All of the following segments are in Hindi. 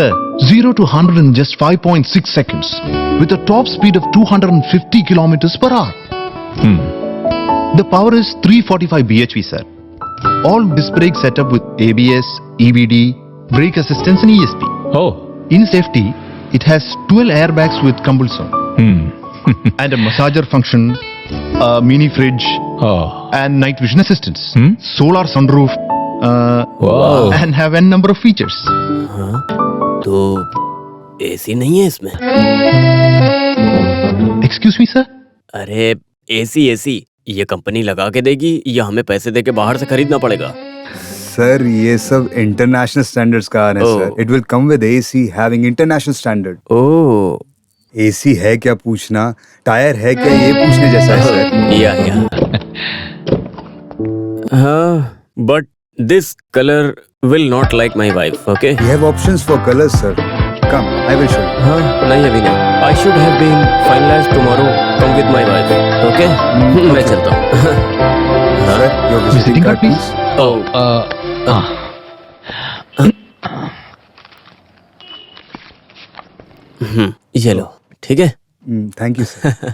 Sir, 0 to 100 in just 5.6 seconds with a top speed of 250 kilometers per hour. The power is 345 bhp, sir. All disc brake setup with ABS, EBD, brake assistance and ESP. Oh. In safety, it has 12 airbags with compulsion and a massager function, a mini fridge Oh. and night vision assistance, solar sunroof, Wow. and have n number of features. तो एसी नहीं है इसमें? Excuse me, sir? अरे एसी ये कंपनी लगा के देगी या हमें पैसे देके बाहर से खरीदना पड़ेगा? सर ये सब इंटरनेशनल स्टैंडर्ड्स का आ रहा है sir. It will come with AC having international standard. Oh, AC है क्या पूछना, टायर है क्या ये पूछने जैसा है सर. या हाँ, but this colour will not like my wife. Okay. We have options for colours sir. Come, I will show you. हाँ, नहीं अभी नहीं. I should have been finalized tomorrow. Come with my wife. Okay, मैं चलता हूँ. Sir your visiting card please. ये लो. ठीक है. Thank you sir.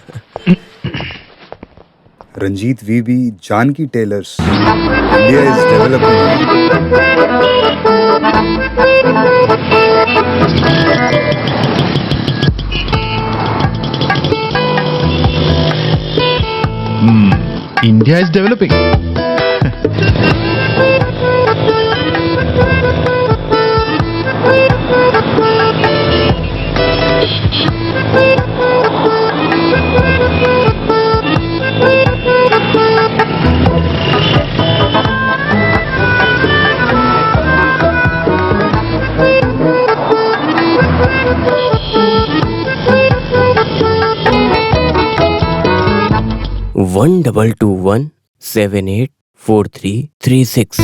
Ranjit V B, Janaki tailors. India is developing. India is developing. One 12217843336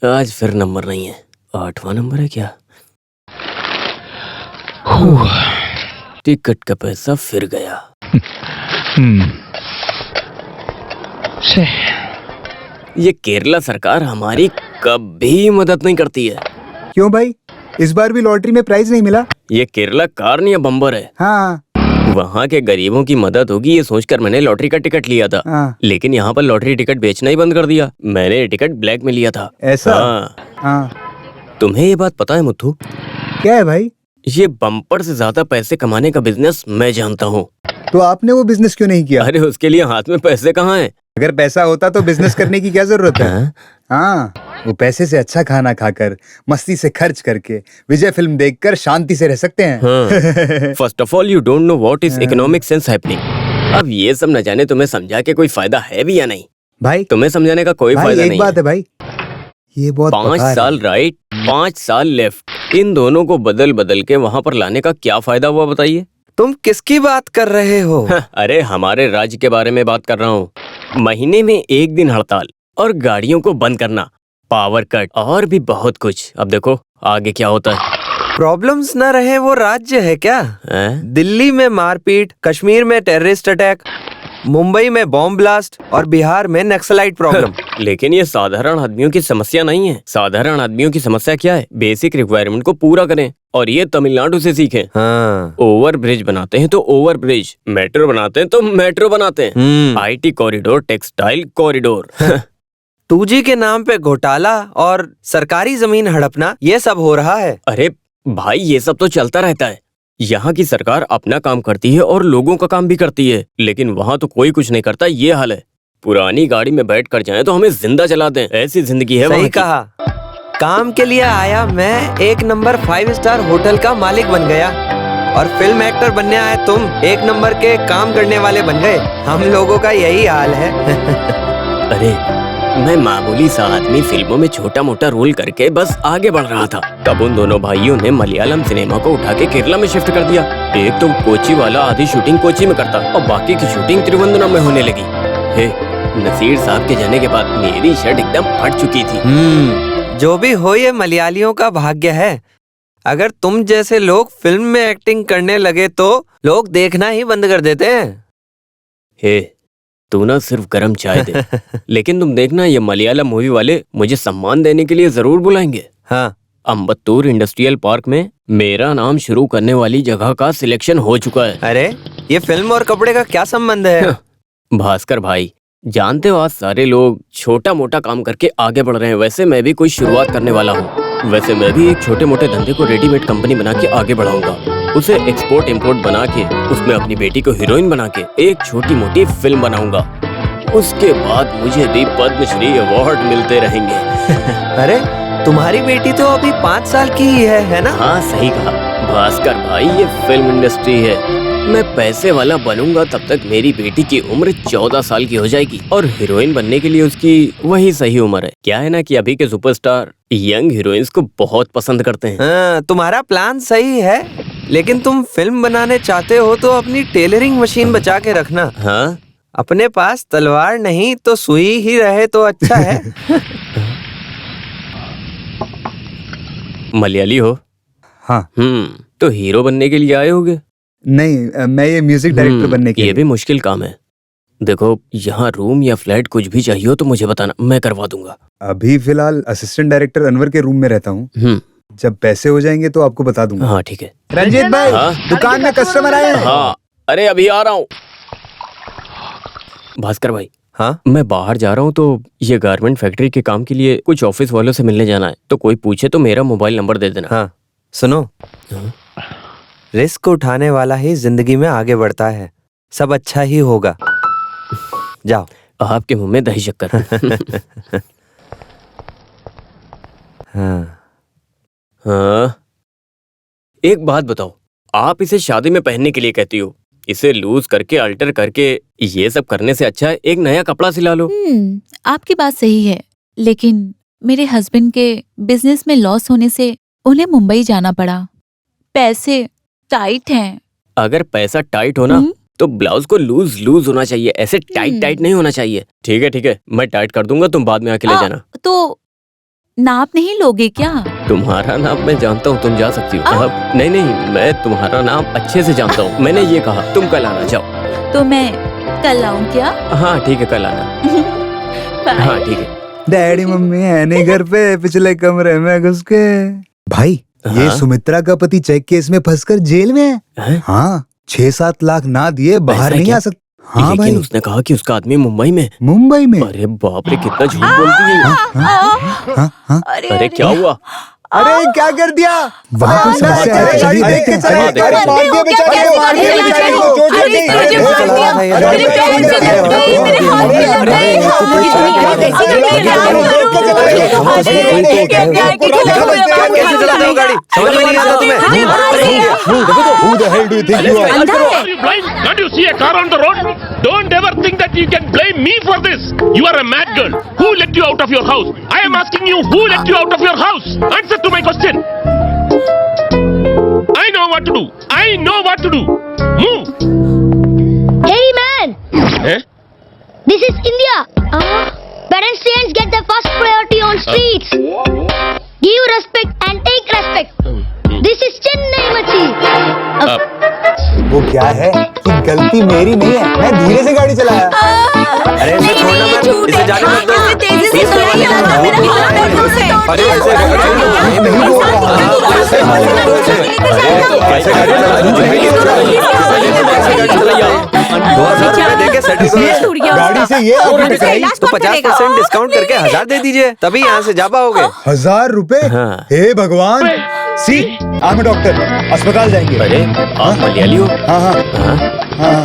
आज फिर नंबर नहीं है. 8वां नंबर है क्या? टिकट का पैसा फिर गया. ये केरला सरकार हमारी कभी मदद नहीं करती है. क्यों भाई, इस बार भी लॉटरी में प्राइज नहीं मिला? ये केरला कार नहीं है, बम्बर है. हाँ. वहाँ के गरीबों की मदद होगी ये सोचकर मैंने लॉटरी का टिकट लिया था. हाँ. लेकिन यहाँ पर लॉटरी टिकट बेचना ही बंद कर दिया. मैंने ये टिकट ब्लैक में लिया था. ऐसा? हाँ. हाँ. तुम्हें ये बात पता है मुथु? क्या है भाई? ये बम्पर से ज्यादा पैसे कमाने का बिजनेस मैं जानता हूँ. तो आपने वो बिजनेस क्यों नहीं किया? अरे उसके लिए हाथ में पैसे कहाँ हैं? अगर पैसा होता तो बिजनेस करने की क्या जरूरत है? हाँ, वो पैसे से अच्छा खाना खाकर, मस्ती से खर्च करके, विजय फिल्म देखकर शांति से रह सकते हैं. First of all you don't know what is economic sense happening. अब ये सब न जाने तुम्हें समझा के कोई फायदा है भी या नहीं. भाई तुम्हें समझाने का कोई फायदा नहीं. एक बात है भाई, ये बहुत 5 साल राइट, 5 साल लेफ्ट, इन दोनों को बदल बदल के वहाँ पर लाने का क्या फायदा हुआ बताइए? तुम किसकी बात कर रहे हो? अरे हमारे राज्य के बारे में बात कर रहा हूँ. महीने में 1 दिन हड़ताल और गाड़ियों को बंद करना, पावर कट और भी बहुत कुछ. अब देखो आगे क्या होता है. प्रॉब्लम्स न रहे वो राज्य है क्या? दिल्ली में मारपीट, कश्मीर में टेररिस्ट अटैक, मुंबई में बॉम्ब ब्लास्ट और बिहार में नक्सलाइट प्रॉब्लम. लेकिन ये साधारण आदमियों की समस्या नहीं है. साधारण आदमियों की समस्या क्या है? बेसिक रिक्वायरमेंट को पूरा करें. और ये तमिलनाडु से सीखें. हाँ. ओवर ब्रिज बनाते हैं तो ओवर ब्रिज, मेट्रो बनाते हैं तो मेट्रो बनाते हैं. IT corridor, textile corridor. 2G के नाम पे घोटाला और सरकारी जमीन हड़पना, ये सब हो रहा है. अरे भाई ये सब तो चलता रहता है. यहाँ की सरकार अपना काम करती है और लोगों का काम भी करती है, लेकिन वहाँ तो कोई कुछ नहीं करता. ये हाल है. पुरानी गाड़ी में बैठ कर जाए तो हमें जिंदा जला दें, ऐसी जिंदगी है. सही कहा. काम के लिए आया मैं, 1 नंबर 5 स्टार होटल का मालिक बन गया. और फिल्म एक्टर बनने आए तुम, 1 नंबर के काम करने वाले बन गए. हम लोगों का यही हाल है. अरे मैं मामूली सा आदमी फिल्मों में छोटा मोटा रोल करके बस आगे बढ़ रहा था. तब उन दोनों भाइयों ने मलयालम सिनेमा को उठा के केरला में शिफ्ट कर दिया. एक तो कोची वाला आधी शूटिंग कोची में करता और बाकी की शूटिंग त्रिवेंद्रम में होने लगी. हे, नसीर साहब के जाने के बाद मेरी शर्ट एकदम फट चुकी थी. जो भी हो, ये मलयालियों का भाग्य है. अगर तुम जैसे लोग फिल्म में एक्टिंग करने लगे तो लोग देखना ही बंद कर देते हैं. हे, तू ना सिर्फ गरम चाय दे। लेकिन तुम देखना, ये मलयालम मूवी वाले मुझे सम्मान देने के लिए जरूर बुलाएंगे। हाँ, अम्बत्तूर इंडस्ट्रियल पार्क में मेरा नाम शुरू करने वाली जगह का सिलेक्शन हो चुका है। अरे ये फिल्म और कपड़े का क्या संबंध है? भास्कर भाई, जानते हो आज सारे लोग छोटा मोटा काम करके आगे बढ़ रहे हैं, वैसे मैं भी कोई शुरुआत करने वाला हूँ। वैसे मैं भी एक छोटे मोटे धंधे को रेडीमेड कंपनी बना के आगे बढ़ाऊंगा, उसे एक्सपोर्ट इम्पोर्ट बना के उसमें अपनी बेटी को हीरोइन बना के एक छोटी मोटी फिल्म बनाऊंगा। उसके बाद मुझे भी पद्मश्री अवार्ड मिलते रहेंगे। अरे तुम्हारी बेटी तो अभी 5 साल की ही है ना? हाँ सही कहा भास्कर भाई, ये फिल्म इंडस्ट्री है। मैं पैसे वाला बनूंगा तब तक मेरी बेटी की उम्र 14 साल की हो जाएगी और हीरोइन बनने के लिए उसकी वही सही उम्र है। क्या है ना कि अभी के सुपरस्टार यंग हीरोइंस को बहुत पसंद करते हैं। हाँ, तुम्हारा प्लान सही है, लेकिन तुम फिल्म बनाने चाहते हो तो अपनी टेलरिंग मशीन बचा के रखना। हाँ, अपने पास तलवार नहीं तो सुई ही रहे तो अच्छा है। मलयाली हो? हाँ। तो हीरो बनने के लिए आए होगे? नहीं, मैं ये म्यूजिक डायरेक्टर बनने के ये लिए। भी मुश्किल काम है। देखो, यहाँ रूम या फ्लैट कुछ भी चाहिए हो तो मुझे बताना, मैं करवा दूंगा। अभी फिलहाल असिस्टेंट डायरेक्टर अनवर के रूम में रहता हूँ। जब पैसे हो जाएंगे तो आपको बता दूंगा। हाँ ठीक है। रंजीत भाई, हाँ? दुकान में कस्टमर आए हैं। हाँ, अरे अभी आ रहा हूँ। भास्कर भाई, हाँ, मैं बाहर जा रहा हूँ तो ये गारमेंट फैक्ट्री के काम के लिए कुछ ऑफिस वालों से मिलने जाना है, तो कोई पूछे तो मेरा मोबाइल नंबर दे देना। हाँ, सुनो, रिस्क उठाने वाला ही जिंदगी में आगे बढ़ता है। सब अच्छा ही होगा। जाओ। आपके मुंह में दही शक्कर। हाँ। हाँ, एक बात बताओ, आप इसे शादी में पहनने के लिए कहती हो, इसे लूज करके अल्टर करके ये सब करने से अच्छा है एक नया कपड़ा सिला लो। आपकी बात सही है, लेकिन मेरे हस्बैंड के बिजनेस में लॉस होने से उन्हें मुंबई जाना पड़ा। पैसे टाइट हैं। अगर पैसा टाइट हो ना तो ब्लाउज को लूज लूज होना चाहिए, ऐसे टाइट टाइट नहीं होना चाहिए। ठीक है, मैं टाइट कर दूंगा, तुम बाद में आके ले जाना। तो नाप नहीं लोगे क्या? तुम्हारा नाप मैं जानता हूँ, तुम जा सकती हो। नहीं, मैं तुम्हारा नाप अच्छे से जानता हूँ। मैंने ये कहा तुम कल आना। जाओ। तो मैं कल आऊँ क्या? हाँ ठीक है, कल आना। हाँ ठीक है। डैडी मम्मी है नहीं घर पे, पिछले कमरे में घुस के। भाई, ये हाँ? सुमित्रा का पति चेक केस में फंसकर जेल में है। हाँ, 6-7 लाख ना दिए बाहर नहीं आ सकता। हाँ लेकिन भाई, उसने कहा कि उसका आदमी मुंबई में। मुंबई में। अरे बाप रे, कितना झूठ बोलती है। हाँ? अरे क्या हुआ? अरे क्या कर दिया? वहाँ कोई समस्या है, चलिए देखते हैं। हाँ, देखते हैं। मार दिया बेचारे को, मार दिया बेचारे को, चोट लग गई। अरे, मुझे मार दिया। मेरे पैर से लग गई, मेरे हाथ में लग गई। कैसे चलाते हो गाड़ी? समझ में नहीं आता तुम्हें? Who the hell do you think you are? Are you blind? Can't you see a car on the road? Don't ever think that you can blame me for this. You are a mad girl. Who let you out of your house? I am asking you, who let you out of your house? Answer to my question. I know what to do. I know what to do. Move. Hey man! Eh? This is India. Pedestrians get the first priority on streets. Give respect and take respect. This is Chennai Machi. वो क्या है कि गलती मेरी नहीं है, मैं धीरे से गाड़ी चलाया। अरे इसे छोड़ना मत, इसे जाने मत दो। तेजी से अरे ऐसे नहीं बोल रहा। गाड़ी से ये आपने टकराई तो 50% डिस्काउंट करके 1000 दे दीजिए, तभी यहाँ से जा पाओगे। 1000 रुपए? हाँ। हे भगवान। सी, आई एम डॉक्टर, अस्पताल जाएंगे। अरे आप मलयाली हो? हाँ हाँ हाँ हाँ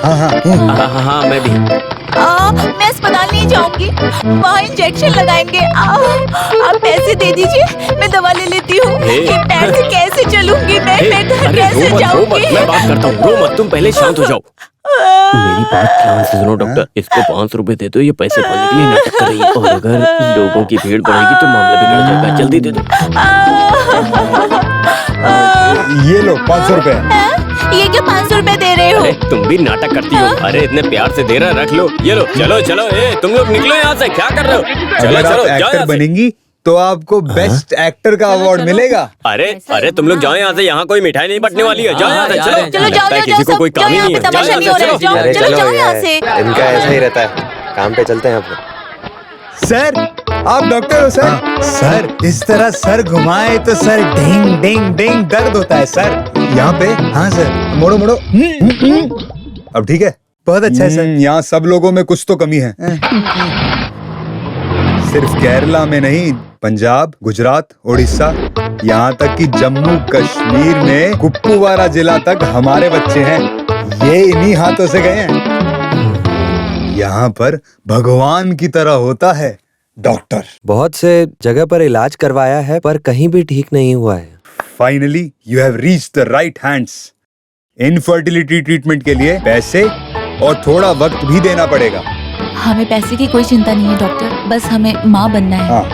हाँ हाँ। हाँ, मैं भी। मैं अस्पताल नहीं जाऊंगी, वहाँ इंजेक्शन लगाएंगे। आप पैसे दे दीजिए, मैं दवा ले लेती हूँ। ये पैर से कैसे चलूंगी मैं घर अरे कैसे रो जाऊंगी? मत, मैं बात करता हूँ। रो मत, तुम पहले शांत हो जाओ। मेरी बात ध्यान से सुनो डॉक्टर, इसको 500 रुपए दे दो, ये पैसे पाने के लिए नाटक कर रही है, और अगर लोगों की भीड़ बढ़ेगी तो मामला बिगड़ जाएगा। जल्दी दे दो। ये लो 500 रुपए। ये क्या 500 रुपए दे रहे हो? अरे तुम भी नाटक करती हो। अरे इतने प्यार से दे रहा, रख लो। ये लो, चलो चलो, तुम लोग निकलो यहाँ से। क्या कर रहे हो? चलो अगर आप चलो, जाओ एक्टर यहाँ से। बनेंगी तो आपको बेस्ट एक्टर का अवार्ड मिलेगा। अरे अरे तुम लोग जाओ यहाँ से, यहाँ कोई मिठाई नहीं बटने वाली है। जाओ यहाँ से, चलो चलो जाओ लगता है जाओ किसी को जाओ कोई सब, काम ही जाओ, नहीं यहाँ है। पे तमाशा नहीं हो रहा है। जाओ अरे चलो जाओ यहाँ ये से। इनका ऐसा ही रहता है, काम पे चलते हैं आप लोग। सर आप डॉक्टर हो सर? सर इस तरह सर घुमाए तो सर डिंग डिंग डिंग दर्द होता है सर यहाँ पे। हाँ सर मोड़ो मोड़ो। अब ठीक है, बहुत अच्छा है सर। यहाँ सब लोगों में कुछ तो कमी है। सिर्फ केरला में नहीं, पंजाब, गुजरात, उड़ीसा, यहाँ तक कि जम्मू कश्मीर में कुपवारा जिला तक हमारे बच्चे हैं। ये इन्हीं हाथों से गए हैं। यहाँ पर भगवान की तरह होता है डॉक्टर। बहुत से जगह पर इलाज करवाया है पर कहीं भी ठीक नहीं हुआ है। Finally you have reached the right hands. Infertility treatment के लिए पैसे और थोड़ा वक्त भी देना पड़ेगा। हमें पैसे की कोई चिंता नहीं है डॉक्टर, बस हमें माँ बनना है। हाँ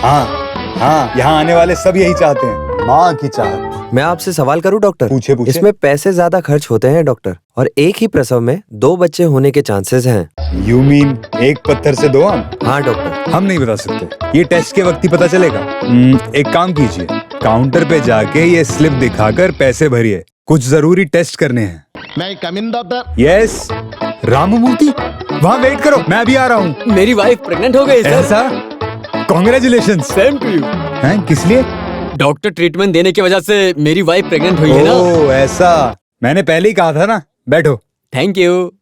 हाँ हाँ, यहाँ आने वाले सब यही चाहते हैं, माँ की चाहत। मैं आपसे सवाल करूं डॉक्टर? पूछे पूछे। इसमें पैसे ज्यादा खर्च होते हैं डॉक्टर, और एक ही प्रसव में 2 बच्चे होने के चांसेस हैं। यू मीन एक पत्थर से 2 आम? हाँ डॉक्टर। हम नहीं बता सकते, ये टेस्ट के वक्त ही पता चलेगा। एक काम कीजिए, काउंटर पे जाके ये स्लिप दिखाकर पैसे भरिए, कुछ जरूरी टेस्ट करने हैं। May I come in, doctor? Yes Ramamurthy, वहाँ वेट करो, मैं अभी आ रहा हूँ। मेरी वाइफ प्रेग्नेंट हो गई सर। ऐसा? कॉन्ग्रेचुलेशंस। Same to you. हैं, किस लिए? डॉक्टर ट्रीटमेंट देने की वजह से मेरी वाइफ प्रेग्नेंट हुई है ना। ओह ऐसा, मैंने पहले ही कहा था ना। बैठो। Thank you.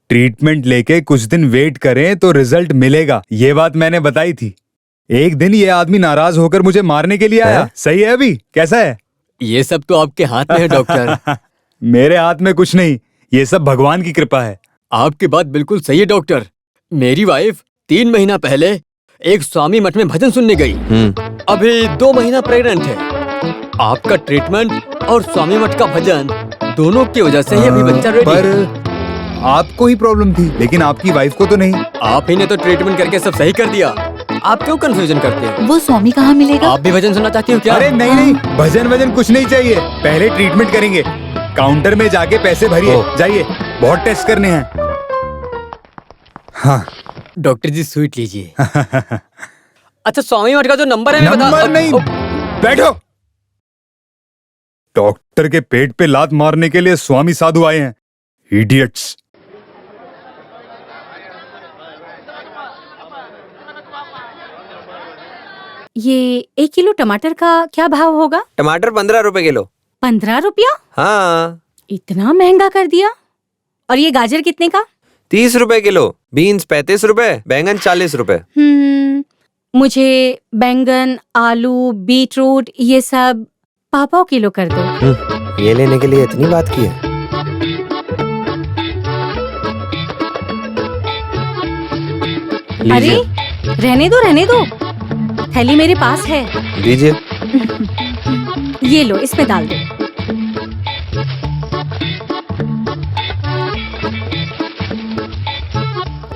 ट्रीटमेंट लेके कुछ दिन वेट करें तो रिजल्ट मिलेगा, ये बात मैंने बताई थी। एक दिन ये आदमी नाराज होकर मुझे मारने के लिए आया। सही है अभी? कैसा है? ये सब तो आपके हाथ में है डॉक्टर। मेरे हाथ में कुछ नहीं, ये सब भगवान की कृपा है। आपकी बात बिल्कुल सही है डॉक्टर। मेरी वाइफ 3 महीना पहले एक स्वामी मठ में भजन सुनने गई। अभी 2 महीना प्रेग्नेंट है। आपका ट्रीटमेंट और स्वामी मठ का भजन दोनों की वजह से ही अभी बच्चा रेडी है। पर आपको ही प्रॉब्लम थी, लेकिन आपकी वाइफ को तो नहीं। आप ही ने तो ट्रीटमेंट करके सब सही कर दिया। आप क्यों कंफ्यूजन करते हैं? वो स्वामी कहाँ मिलेगा? आप भी भजन सुनना चाहती हो क्या? अरे नहीं नहीं, भजन वजन कुछ नहीं चाहिए, पहले ट्रीटमेंट करेंगे। काउंटर में जाके पैसे भरिए, जाइए, बहुत टेस्ट करने हैं। हाँ डॉक्टर जी स्वीट लीजिए। अच्छा स्वामी मठ का जो नंबर है नंबर नहीं, बैठो। डॉक्टर के पेट पे लात मारने के लिए स्वामी साधु आए हैं, इडियट्स। ये 1 किलो टमाटर का क्या भाव होगा? टमाटर 15 रुपए किलो। 15 रुपया? हाँ। इतना महंगा कर दिया। और ये गाजर कितने का? 30 रुपए किलो। बीन्स 35 रुपए, बैंगन 40 रुपए। मुझे बैंगन, आलू, बीटरूट ये सब पाव किलो कर दो। ये लेने के लिए इतनी बात की है? अरे रहने दो, थैली मेरे पास है। दीजिए। ये लो, इसमें डाल दो।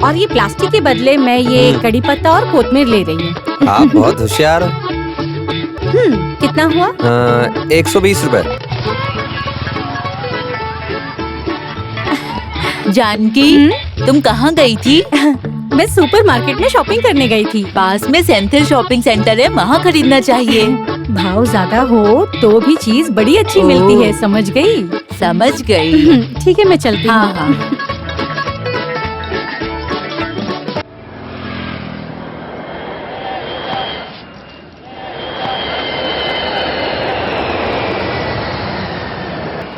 और ये प्लास्टिक के बदले मैं ये कड़ी पत्ता और कोतमीर ले रही हूँ। आप बहुत होशियार हो। कितना हुआ? 120 रुपए। जानकी, तुम कहाँ गई थी? मैं सुपरमार्केट में शॉपिंग करने गई थी। पास में सेंथिल शॉपिंग सेंटर है, वहाँ खरीदना चाहिए। भाव ज्यादा हो तो भी चीज बड़ी अच्छी मिलती है, समझ गई? समझ गई। ठीक है, मैं चलती हूँ। हाँ।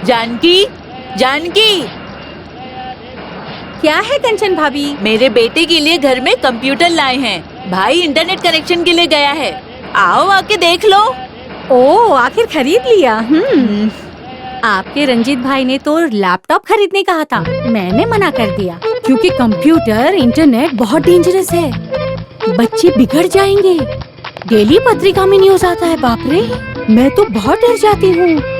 जानकी, जानकी, क्या है कंचन भाभी? मेरे बेटे के लिए घर में कंप्यूटर लाए हैं। भाई इंटरनेट कनेक्शन के लिए गया है, आओ आके देख लो। ओ, आखिर खरीद लिया। आपके रंजीत भाई ने तो लैपटॉप खरीदने कहा था, मैंने मना कर दिया क्योंकि कंप्यूटर इंटरनेट बहुत डेंजरस है, बच्चे बिगड़ जाएंगे। डेली पत्रिका में न्यूज आता है, बाप रे, मैं तो बहुत डर जाती हूँ।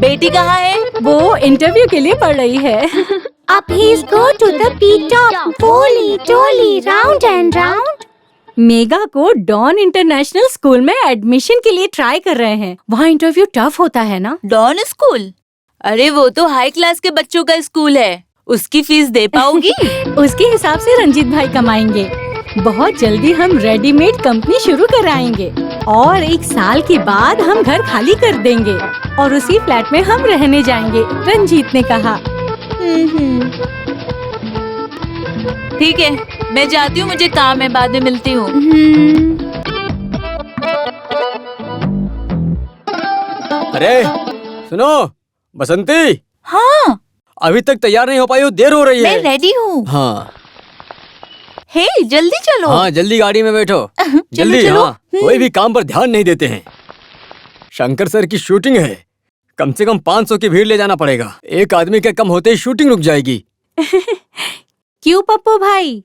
बेटी कहाँ है? वो इंटरव्यू के लिए पढ़ रही है। Up he's go to the peak top, folly, jolly, round and round. Mega को डॉन इंटरनेशनल स्कूल में एडमिशन के लिए ट्राई कर रहे हैं। वहाँ इंटरव्यू टफ होता है ना? Don school? अरे वो तो हाई क्लास के बच्चों का स्कूल है, उसकी फीस दे पाओगी? उसके हिसाब से रंजीत भाई कमाएंगे। बहुत जल्दी हम रेडीमेड कंपनी शुरू कराएंगे और 1 साल के बाद हम घर खाली कर देंगे और उसी फ्लैट में हम रहने जाएंगे, रंजीत ने कहा। ठीक है, मैं जाती हूँ, मुझे काम है, बाद में मिलती हूँ। अरे सुनो बसंती, हाँ अभी तक तैयार नहीं हो पाई हो, देर हो रही मैं है। रेडी हूँ। हाँ हे जल्दी चलो। हाँ, जल्दी गाड़ी में बैठो। जल्दी। चलो। हाँ, कोई भी काम पर ध्यान नहीं देते हैं। शंकर सर की शूटिंग है, कम से कम 500 की भीड़ ले जाना पड़ेगा। एक आदमी के कम होते ही शूटिंग रुक जाएगी। क्यों पप्पू भाई,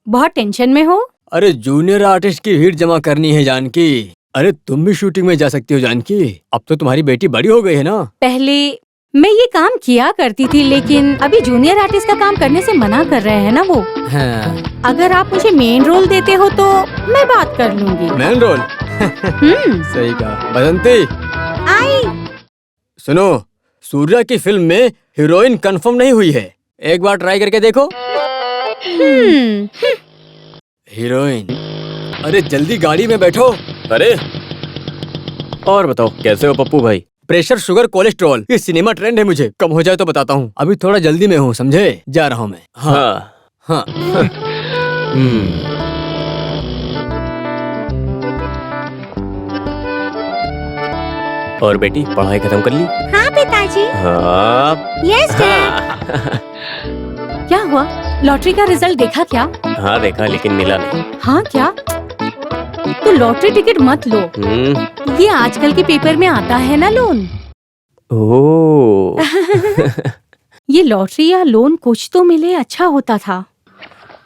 बहुत टेंशन में हो? अरे जूनियर आर्टिस्ट की भीड़ जमा करनी है जानकी। अरे तुम भी शूटिंग में जा सकती हो जानकी, अब तो तुम्हारी बेटी बड़ी हो गई है ना। पहले मैं ये काम किया करती थी, लेकिन अभी जूनियर आर्टिस्ट का काम करने से मना कर रहे हैं ना वो। हाँ। अगर आप मुझे मेन रोल देते हो तो मैं बात कर लूंगी। Main role? सही कहा। बसंती आई। सुनो, सूर्या की फिल्म में हीरोइन कंफर्म नहीं हुई है, एक बार ट्राई करके देखो। हीरोइन? अरे जल्दी गाड़ी में बैठो। अरे और बताओ, कैसे हो पप्पू भाई? प्रेशर, शुगर, कोलेस्ट्रॉल, ये सिनेमा ट्रेंड है, मुझे कम हो जाए तो बताता हूँ। अभी थोड़ा जल्दी में हूँ, समझे? जा रहा हूँ मैं। हाँ हाँ। और बेटी, पढ़ाई खत्म कर ली? हाँ पिताजी। हाँ। Yes dad. क्या हुआ, लॉटरी का रिजल्ट देखा क्या? हाँ देखा, लेकिन मिला नहीं। हाँ क्या? तो लॉटरी टिकट मत लो, ये आजकल के पेपर में आता है ना लोन। ओह। ये लॉटरी या लोन कुछ तो मिले अच्छा होता था।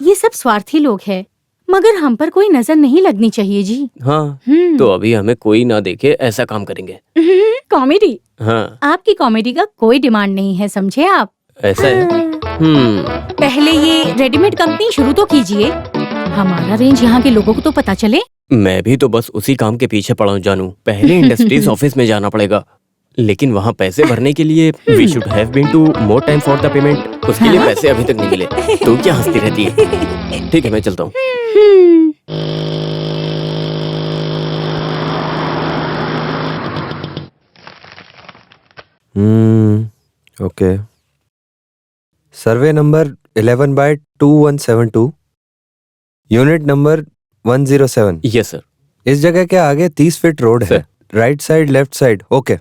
ये सब स्वार्थी लोग हैं, मगर हम पर कोई नजर नहीं लगनी चाहिए जी। हाँ, तो अभी हमें कोई ना देखे ऐसा काम करेंगे। कॉमेडी? हाँ। आपकी कॉमेडी का कोई डिमांड नहीं है, समझे आप? ऐसा है? पहले ये रेडीमेड कंपनी शुरू तो कीजिए, हमारा रेंज यहाँ के लोगों को तो पता चले। मैं भी तो बस उसी काम के पीछे पड़ा हूँ जानू। पहले इंडस्ट्रीज ऑफिस में जाना पड़ेगा, लेकिन वहाँ पैसे भरने के लिए we should have been two more time for the payment. उसके लिए पैसे अभी तक नहीं मिले। तो क्या हंसती रहती है? ठीक है, मैं चलता हूँ। Okay. Survey number 11/2172, unit number 107। Yes sir. इस जगह के आगे 30 फीट रोड है, right side, left side. Okay.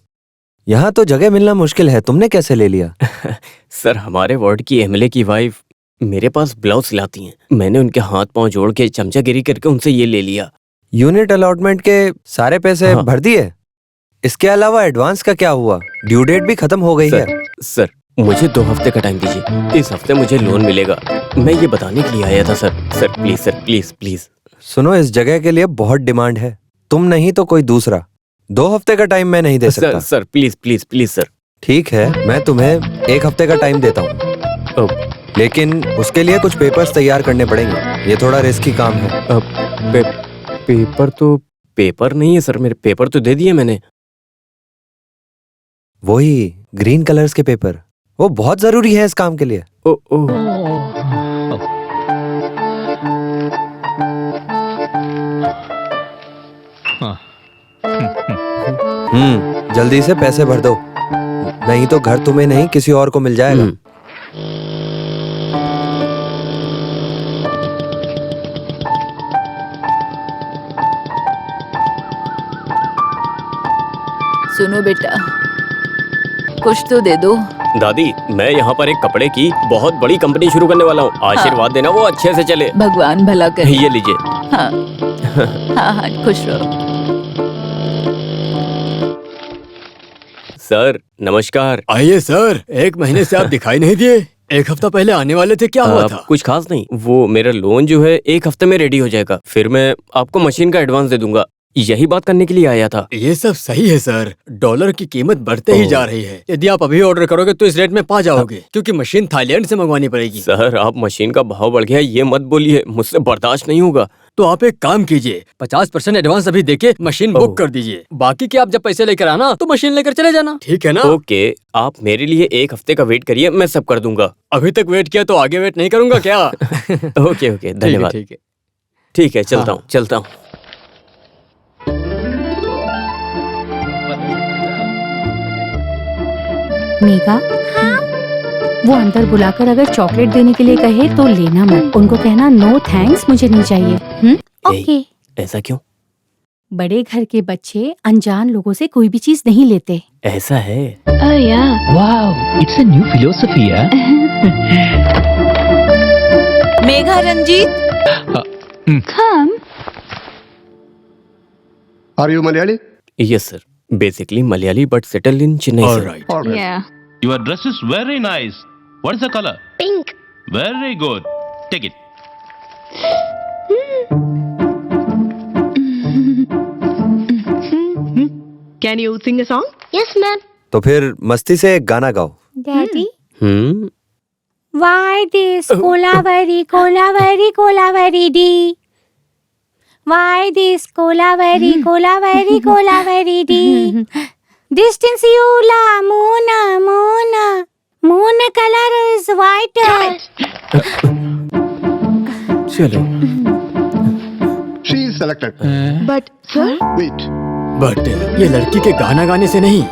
यहाँ तो जगह मिलना मुश्किल है, तुमने कैसे ले लिया? सर, हमारे वार्ड की एमएलए की वाइफ मेरे पास ब्लाउज सिलाती हैं। मैंने उनके हाथ पांव जोड़ के चमचागिरी करके उनसे ये ले लिया। यूनिट अलॉटमेंट के सारे पैसे भर दिए? इसके अलावा एडवांस का क्या हुआ? ड्यू डेट भी खत्म हो गई है। सर, मुझे 2 हफ्ते का टाइम दीजिए, इस हफ्ते मुझे लोन मिलेगा। मैं ये बताने के लिए आया था sir. Sir please, sir please please. सुनो, इस जगह के लिए बहुत डिमांड है, तुम नहीं तो कोई दूसरा। 2 हफ्ते का टाइम मैं नहीं दे सकता। Sir please please please sir. ठीक है, मैं तुम्हें 1 हफ्ते का टाइम देता हूँ, लेकिन उसके लिए कुछ पेपर्स तैयार करने पड़ेंगे। ये थोड़ा रिस्की काम है। पेपर नहीं है सर, मेरे पेपर तो दे दिए मैंने। वही ग्रीन कलर्स के पेपर, वो बहुत जरूरी है इस काम के लिए। जल्दी से पैसे भर दो, नहीं तो घर तुम्हें नहीं किसी और को मिल जाएगा। सुनो बेटा, कुछ तो दे दो। दादी, मैं यहाँ पर एक कपड़े की बहुत बड़ी कंपनी शुरू करने वाला हूँ, आशीर्वाद देना वो अच्छे से चले। भगवान भला करे। ये लीजिए। हाँ हाँ हाँ, खुश रहो। सर नमस्कार। आइए सर, 1 महीने से आप दिखाई नहीं दिए। 1 हफ्ता पहले आने वाले थे, क्या हुआ था? कुछ खास नहीं, वो मेरा लोन जो है 1 हफ्ते में रेडी हो जाएगा, फिर मैं आपको मशीन का एडवांस दे दूंगा। यही बात करने के लिए आया था। ये सब सही है सर, डॉलर की कीमत बढ़ते ही जा रही है। यदि आप अभी ऑर्डर करोगे तो इस रेट में पा जाओगे, क्योंकि मशीन थाईलैंड से मंगवानी पड़ेगी। सर, आप मशीन का भाव बढ़ गया ये मत बोलिए, मुझसे बर्दाश्त नहीं होगा। तो आप एक काम कीजिए, 50% एडवांस अभी देके मशीन बुक कर दीजिए। बाकी के आप जब पैसे लेकर आना तो मशीन लेकर चले जाना, ठीक है ना? ओके, आप मेरे लिए 1 हफ्ते का वेट करिए, मैं सब कर दूंगा। अभी तक वेट किया तो आगे वेट नहीं करूंगा क्या? ओके, धन्यवाद। ठीक है। ठीक है, चलता हूँ चलता हूँ। मेघा, वो अंदर बुलाकर अगर चॉकलेट देने के लिए कहे तो लेना मत। उनको कहना नो थैंक्स, मुझे नहीं चाहिए। ओके। ऐसा क्यों? बड़े घर के बच्चे अनजान लोगों से कोई भी चीज नहीं लेते। ऐसा है? Wow, it's a new philosophy, yeah? Megha, Ranjit, Are you Malayali? Yes sir, basically Malayali but settle in Chennai sir. Alright. All right. Your dress is very nice. What is the color? Pink. Very good. Take it. can you sing a song? Yes, ma'am. तो फिर मस्ती से एक गाना गाओ। Daddy, hmm. why this Kolaveri Kolaveri Kolaveri D? Why this Kolaveri Kolaveri Kolaveri D? Distance Yula, Mona, Mona, Mona color is white. चलो। She is selected. But sir, Wait. But ये लड़की के गाना गाने से नहीं,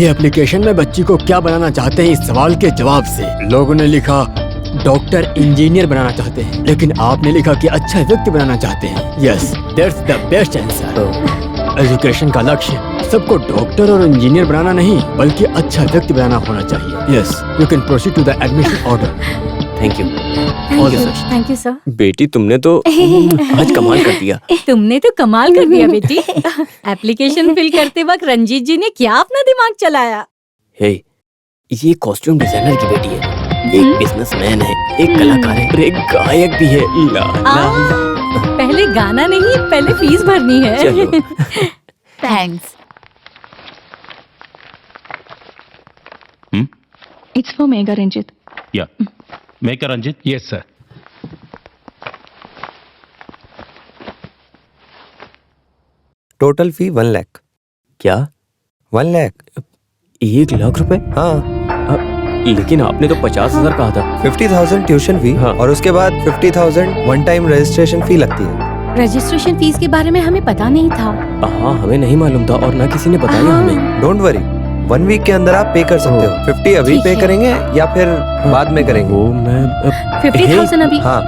ये एप्लीकेशन में बच्ची को क्या बनाना चाहते हैं इस सवाल के जवाब से। लोगों ने लिखा डॉक्टर इंजीनियर बनाना चाहते हैं, लेकिन आपने लिखा कि अच्छा व्यक्ति बनाना चाहते हैं। Yes, that's the best answer. Education का लक्ष्य सबको डॉक्टर और इंजीनियर बनाना नहीं, बल्कि अच्छा व्यक्ति बनाना होना चाहिए। Yes, you can proceed to the admission order. Thank you. Thank you sir. बेटी तुमने तो आज कमाल कर दिया। तुमने तो कमाल कर दिया बेटी। एप्लीकेशन फिल करते वक्त रंजीत जी ने क्या अपना दिमाग चलाया। हे, ये कॉस्ट्यूम डिजाइनर की बेटी है, एक बिजनेसमैन है, एक कलाकार है और एक गायक भी है। ला, ला, ला। पहले गाना नहीं, पहले फीस भरनी है। चलो। thanks. It's for Megha, Ranjit. Yeah. Make a Ranjit. Yes, sir. Total fee 1 lakh. क्या? 1 लाख? 1 लाख रुपए? हाँ। लेकिन आपने तो 50,000 कहा था। 50,000 ट्यूशन फी, हाँ। और उसके बाद 50,000 वन टाइम रजिस्ट्रेशन फी लगती है। रजिस्ट्रेशन फीस के बारे में हमें पता नहीं था। हाँ, हमें नहीं मालूम था और ना किसी ने बताया हमें। डोंट वरी, 1 वीक के अंदर आप पे कर सकते हो। 50 अभी ठीक पे है। करेंगे या फिर बाद में करेंगे? वो मैं 50,000 अभी। हाँ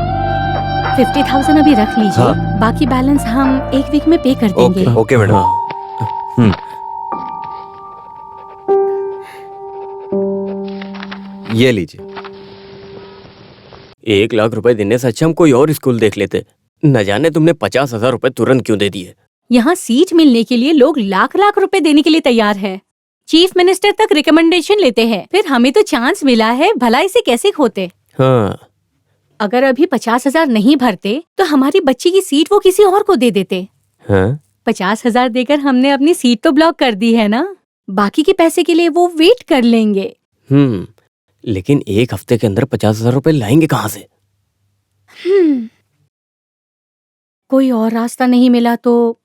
50,000 अभी रख लीजिए। हाँ। बाकी बैलेंस हम 1 वीक में पे कर देंगे। Okay okay madam. हाँ। ये लीजिए। 1 लाख रुपए देने से अच्छा हम कोई और स्कूल देख लेते। न जाने तुमने 50,000 रुपए तुरंत क्यों दे दिए। यहाँ सीट मिलने के लिए लोग लाख लाख रुपए देने के लिए तैयार है। चीफ मिनिस्टर तक रिकमेंडेशन लेते हैं। फिर हमें तो चांस मिला है, भला इसे कैसे खोते। हाँ। अगर अभी 50,000 नहीं भरते तो हमारी बच्ची की सीट वो किसी और को दे देते। हाँ? 50,000 देकर हमने अपनी सीट तो ब्लॉक कर दी है ना, बाकी के पैसे के लिए वो वेट कर लेंगे। लेकिन 1 हफ्ते के अंदर 50,000 रुपए लाएंगे कहाँ से? कोई और रास्ता नहीं मिला तो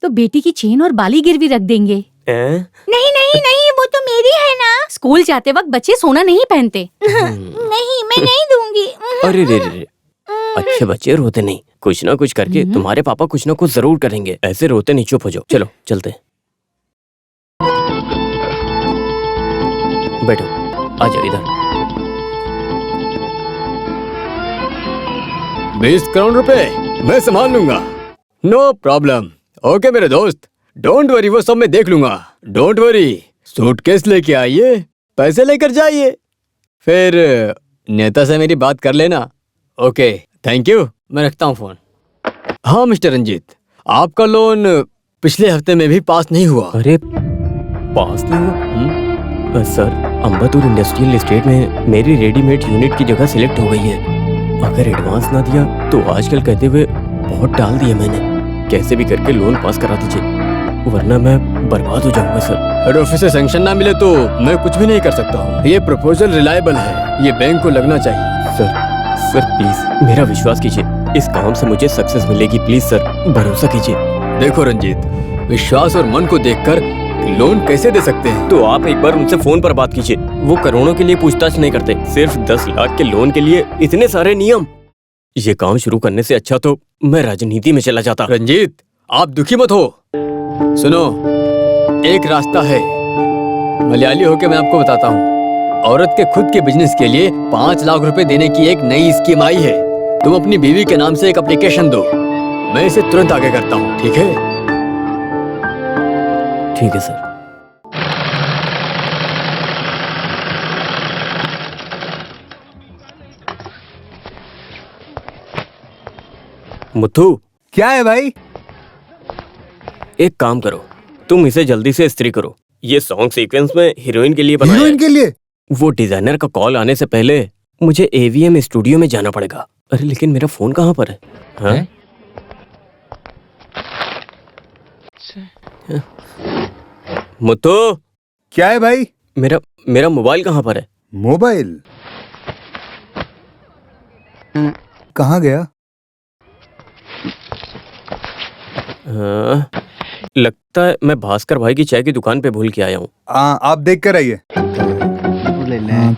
बेटी की चेन और बाली गिरवी रख देंगे। नहीं नहीं नहीं, वो तो मेरी है ना। स्कूल जाते वक्त बच्चे सोना नहीं पहनते। नहीं, मैं नहीं दूंगी। अरे रे, अच्छे बच्चे रोते नहीं। कुछ ना कुछ करके तुम्हारे पापा कुछ ना कुछ जरूर करेंगे। ऐसे रोते नहीं, चुप हो जाओ। चलो चलते। बैठो, आ जाओ इधर। 20 करोड़ रुपए मैं संभाल लूंगा, नो प्रॉब्लम। ओके मेरे दोस्त, डोंट वरी, वो सब मैं देख लूंगा। डोंट वरी, सूटकेस लेके आइए, पैसे लेकर जाइए, फिर नेता से मेरी बात कर लेना। ओके, थैंक यू, मैं रखता हूँ फोन। हाँ मिस्टर रंजीत, आपका लोन पिछले हफ्ते में भी पास नहीं हुआ। अरे पास नहीं हुआ? सर, अंबतूर इंडस्ट्रियल एस्टेट में मेरी रेडीमेड यूनिट की जगह सिलेक्ट हो गई है। अगर एडवांस ना दिया तो आजकल कहते हुए बहुत टाल दिया मैंने। कैसे भी करके लोन पास करा दीजिए, वरना मैं बर्बाद हो जाऊंगा सर। हेड ऑफिस से सैंक्शन ना मिले तो मैं कुछ भी नहीं कर सकता हूँ। ये प्रपोजल रिलायबल है, ये बैंक को लगना चाहिए। सर प्लीज मेरा विश्वास कीजिए, इस काम से मुझे सक्सेस मिलेगी। प्लीज सर, भरोसा कीजिए। देखो रंजीत, विश्वास और मन को देखकर लोन कैसे दे सकते हैं? तो आप एक बार उनसे फोन पर बात कीजिए। वो करोड़ों के लिए पूछताछ नहीं करते, सिर्फ 10 लाख के लोन के लिए इतने सारे नियम। ये काम शुरू करने से अच्छा तो मैं राजनीति में चला जाता। रंजीत, आप दुखी मत हो। सुनो, एक रास्ता है, मलयाली होके मैं आपको बताता हूँ। औरत के खुद के बिजनेस के लिए 5 लाख रुपए देने की एक नई स्कीम आई है। तुम अपनी बीवी के नाम से एक एप्लीकेशन दो, मैं इसे तुरंत आगे करता हूँ। ठीक है? ठीक है सर। मुथु, क्या है भाई? एक काम करो, तुम इसे जल्दी से इस्त्री करो। ये सॉन्ग सीक्वेंस में हीरोइन के लिए बनाया है। हीरोइन के लिए? वो डिजाइनर का कॉल आने से पहले मुझे AVM स्टूडियो में जाना पड़ेगा। अरे लेकिन मेरा फोन कहाँ पर है? हाँ? मुत्तू, क्या है भाई? मेरा मोबाइल कहाँ पर है? मोबाइल कहाँ गया? हाँ, लगता है मैं भास्कर भाई की चाय की दुकान पे भूल के आया हूँ। आप देख कर आइए।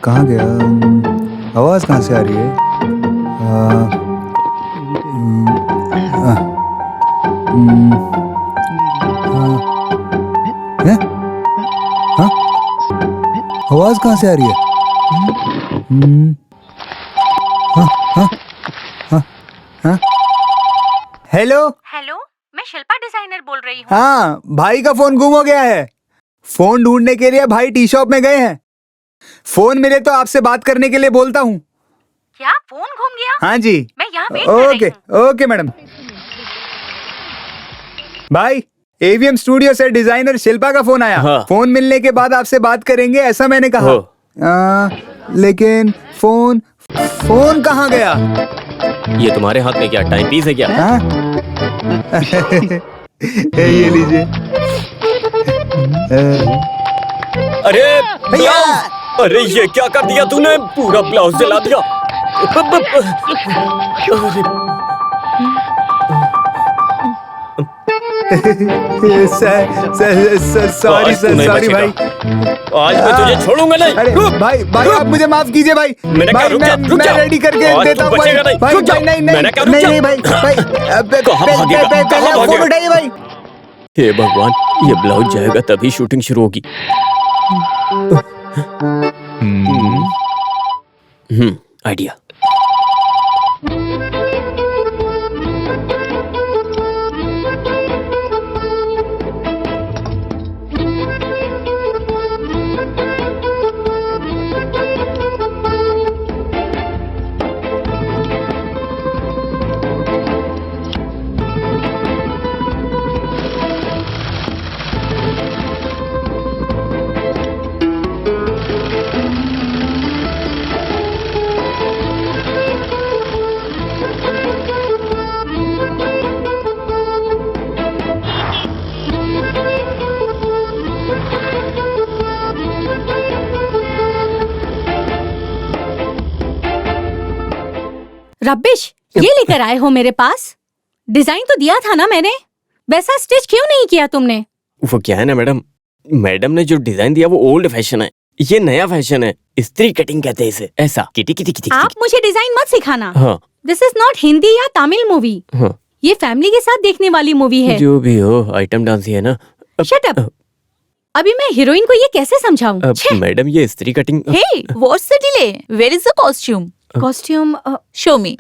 कहाँ गया? आवाज कहाँ से आ रही है? आवाज कहाँ से आ रही है? हेलो हेलो, मैं शिल्पा डिजाइनर बोल रही हूँ। हाँ, भाई का फोन गुम हो गया है। फोन ढूंढने के लिए भाई टी शॉप में गए हैं। फोन मिले तो आपसे बात करने के लिए बोलता हूँ। क्या फोन घूम गया? हाँ जी। मैं यहाँ वेट कर रही हूँ। Okay madam. भाई, AVM स्टूडियो से डिजाइनर शिल्पा का फोन आया। हाँ। फोन मिलने के बाद आपसे बात करेंगे ऐसा मैंने कहा। लेकिन फोन कहाँ गया? ये तुम्हारे हाथ में क्या टाइम पीस है क्या? हाँ? ये लीजिए। अरे ब्लाउज! अरे ये क्या कर दिया तूने? पूरा ब्लाउज जला दिया। सॉरी भाई। आज मैं तुझे छोड़ूंगा नहीं। अरे भाई आप मुझे माफ कीजिए भाई। मैंने कहा रुक जा, रुक जा। मैं रेडी करके आज देता तू हूँ बचेगा नहीं। रुक जा। मैंने कहा रुक जा। नहीं भाई कहाँ भागेगा? कहाँ फोन भागेगा? उठाइए भाई। हे भगवान, ये ब्लाउज जाएगा तभी शूटिंग शुरू होगी। आइडिया। रबिश, ये लेकर आए हो मेरे पास? डिजाइन तो दिया था ना मैंने, वैसा स्टिच क्यों नहीं किया तुमने? वो क्या है ना मैडम ने जो डिजाइन दिया वो ओल्ड फैशन है, ये नया फैशन है। स्त्री कटिंग कहते हैं इसे। ऐसा किटी किटी किटी। आप मुझे डिजाइन मत सिखाना। हाँ। दिस इज नॉट हिंदी या तमिल मूवी। हाँ। ये फैमिली के साथ देखने वाली मूवी है। जो भी हो, आइटम डांस ही है ना। Shut up. अभी मैं हीरोइन को ये कैसे समझाऊं? मैडम ये स्त्री cutting. Hey, what's the delay? Where is the costume? Costume Show me.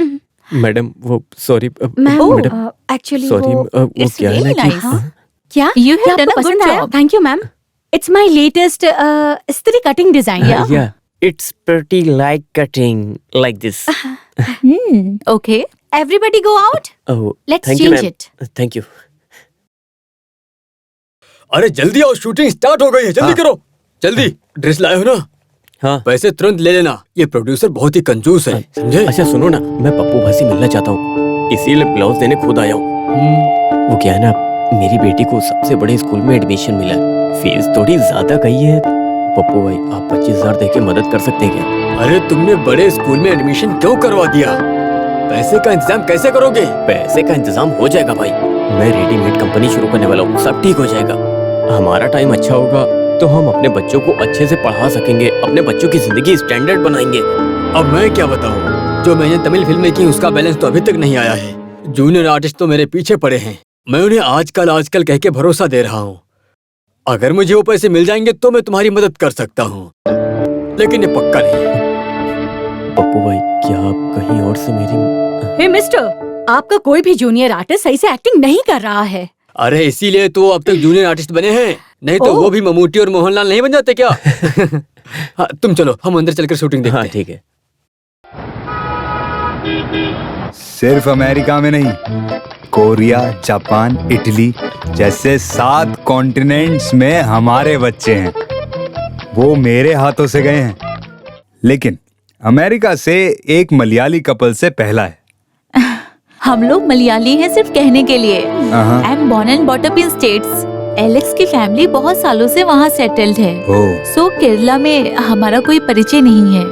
Madam वो सॉरी मैम, एक्चुअली सॉरी वो It's क्या है really ना कि nice. क्या You have क्या done आपको a good पसंद आया? job. Thank you ma'am. It's my latest स्त्री cutting design. yeah, it's pretty like cutting like this. Okay. Everybody go out. Oh, Let's thank you, change ma'am. it. Thank you. अरे जल्दी आओ, शूटिंग स्टार्ट हो गई है। जल्दी करो, जल्दी। ड्रेस लाए हो ना? हाँ। पैसे तुरंत ले लेना, ये प्रोड्यूसर बहुत ही कंजूस है, समझे? अच्छा सुनो ना, मैं पप्पू भाई से मिलना चाहता हूँ, इसीलिए ब्लाउज देने खुद आया हूँ। वो क्या है ना, मेरी बेटी को सबसे बड़े स्कूल में एडमिशन मिला है, फीस थोड़ी ज्यादा गई है। पप्पू भाई आप 25,000 देके मदद कर सकते हैं क्या? अरे तुमने बड़े स्कूल में एडमिशन क्यों करवा दिया? पैसे का इंतजाम कैसे करोगे? पैसे का इंतजाम हो जाएगा भाई, मैं रेडीमेड कंपनी शुरू करने वाला हूँ, सब ठीक हो जाएगा। हमारा टाइम अच्छा होगा तो हम अपने बच्चों को अच्छे से पढ़ा सकेंगे, अपने बच्चों की जिंदगी स्टैंडर्ड बनाएंगे। अब मैं क्या बताऊं? जो मैंने तमिल फिल्में की उसका बैलेंस तो अभी तक नहीं आया है। जूनियर आर्टिस्ट तो मेरे पीछे पड़े हैं। मैं उन्हें आजकल कह के भरोसा दे रहा हूँ। अगर मुझे वो पैसे मिल जाएंगे तो मैं तुम्हारी मदद कर सकता हूँ, लेकिन ये पक्का नहीं। पप्पू भाई, क्या आप कहीं और से मेरी... हे मिस्टर, आपका कोई भी जूनियर आर्टिस्ट सही से एक्टिंग नहीं कर रहा है। अरे इसीलिए तो अब तक जूनियर आर्टिस्ट बने हैं, नहीं तो वो भी ममूटी और मोहनलाल नहीं बन जाते क्या? हाँ, तुम चलो, हम अंदर चलकर शूटिंग देखते हैं। ठीक है। सिर्फ अमेरिका में नहीं, कोरिया, जापान, इटली जैसे 7 कॉन्टिनेंट्स में हमारे बच्चे हैं। वो मेरे हाथों से गए हैं, लेकिन अमेरिका से एक मलयाली कपल से पहला है। हम लोग मलयाली हैं सिर्फ कहने के लिए। I am born and bought up in States. Alex की फैमिली बहुत सालों से वहाँ सेटल्ड है। सो केरला में हमारा कोई परिचय नहीं है।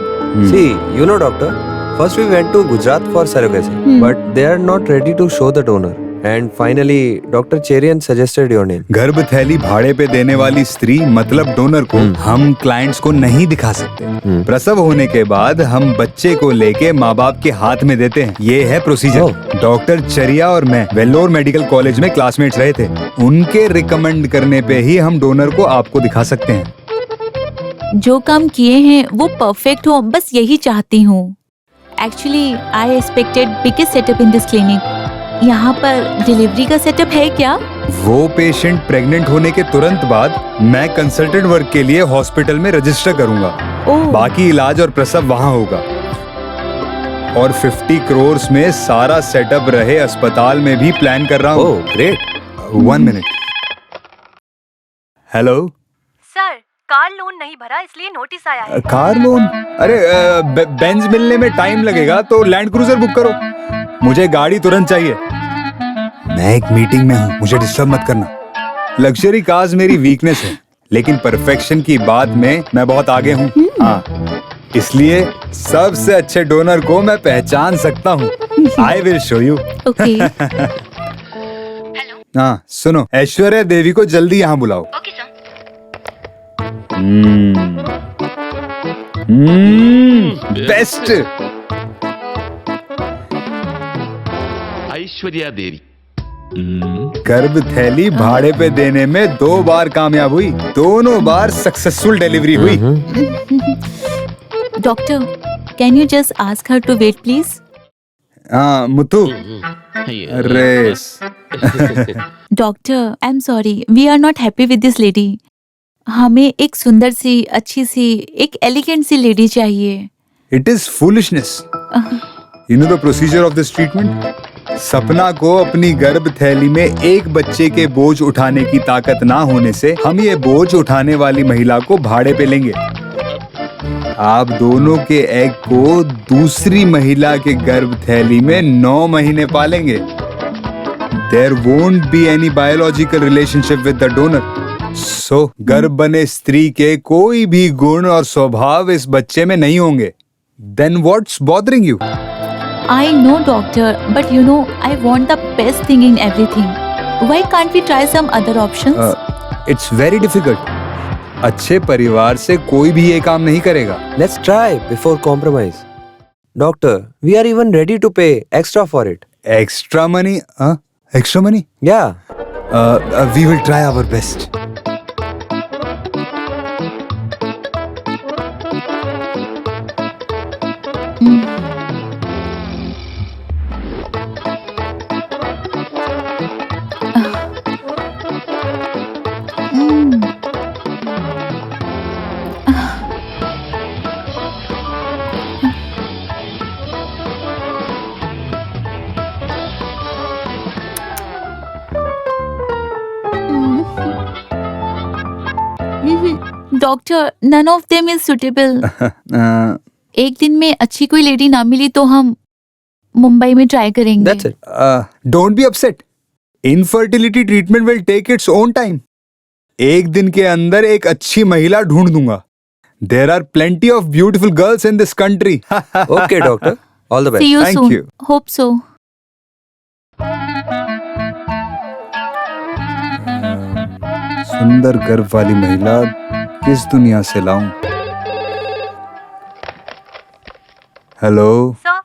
See, you know, doctor, first we went to Gujarat for surrogacy, but they are not ready to show the donor. And finally, Dr. Cherian suggested your name. गर्भ थैली भाड़े पे देने वाली स्त्री मतलब डोनर को हम क्लाइंट्स को नहीं दिखा सकते। प्रसव होने के बाद हम बच्चे को लेके माँ बाप के हाथ में देते हैं। ये है प्रोसीजर। डॉक्टर चरिया और मैं वेल्लोर मेडिकल कॉलेज में क्लासमेट्स रहे थे। उनके रिकमेंड करने पे ही हम डोनर को आपको दिखा सकते हैं। जो काम किए हैं वो परफेक्ट हो, बस यही चाहती हूँ। Actually I expected biggest setup in this clinic. यहाँ पर डिलीवरी का सेटअप है क्या? वो पेशेंट प्रेग्नेंट होने के तुरंत बाद मैं कंसल्टेंट वर्क के लिए हॉस्पिटल में रजिस्टर करूंगा। बाकी इलाज और प्रसव वहाँ होगा। और 50 करोड़ में सारा सेटअप रहे अस्पताल में भी प्लान कर रहा हूँ। Great. 1 minute. Hello sir, car loan नहीं भरा इसलिए नोटिस आया है। Car loan? अरे बेंज मिलने में टाइम लगेगा तो लैंड क्रूजर बुक करो। मुझे गाड़ी तुरंत चाहिए। मैं एक मीटिंग में हूँ, मुझे डिस्टर्ब मत करना। लग्जरी कार्स मेरी वीकनेस है, लेकिन परफेक्शन की बात में मैं बहुत आगे हूँ। हाँ, इसलिए सबसे अच्छे डोनर को मैं पहचान सकता हूँ। आई विल शो यू। ओके। हाँ सुनो, ऐश्वर्या देवी को जल्दी यहाँ बुलाओ। Okay, sir. बेस्ट। ऐश्वर्या देवी। गर्भ थैली भाड़े पे देने में 2 बार कामयाब हुई, दोनों बार सक्सेसफुल डिलीवरी हुई। Doctor, can you just ask her to wait please? हाँ मुत्तू। अरे doctor, I am sorry, we are not happy with this lady. हमें एक सुंदर सी, अच्छी सी, एक एलिगेंट सी लेडी चाहिए। It is foolishness. You know the procedure of this treatment? Sapna को अपनी गर्भ थैली में एक बच्चे के बोझ उठाने की ताकत ना होने से हम ये बोझ उठाने वाली महिला को भाड़े पे लेंगे। आप दोनों के एग को दूसरी महिला के गर्भ थैली में 9 महीने पालेंगे। There won't be any biological relationship with the donor. So, गर्भ बने स्त्री के कोई भी गुण और स्वभाव इस बच्चे में नहीं होंगे। Then what's bothering you? I know, doctor, but you know, I want the best thing in everything. Why can't we try some other options? It's very difficult. अच्छे परिवार से कोई भी ये काम नहीं करेगा। Let's try before compromise. Doctor, we are even ready to pay extra for it. Extra money? Extra money? Yeah. We will try our best. Doctor, none of them is suitable. एक दिन में अच्छी कोई लेडी ना मिली तो हम मुंबई में ट्राई करेंगे। That's it. Don't be upset. Infertility treatment will take its own time. एक दिन के अंदर एक अच्छी महिला ढूंढ दूंगा। There are plenty of beautiful girls in this country. Okay, doctor. All the best. See you Thank soon. you. Hope so. सुंदर गर्भ वाली महिला किस दुनिया से लाऊं? हेलो सर,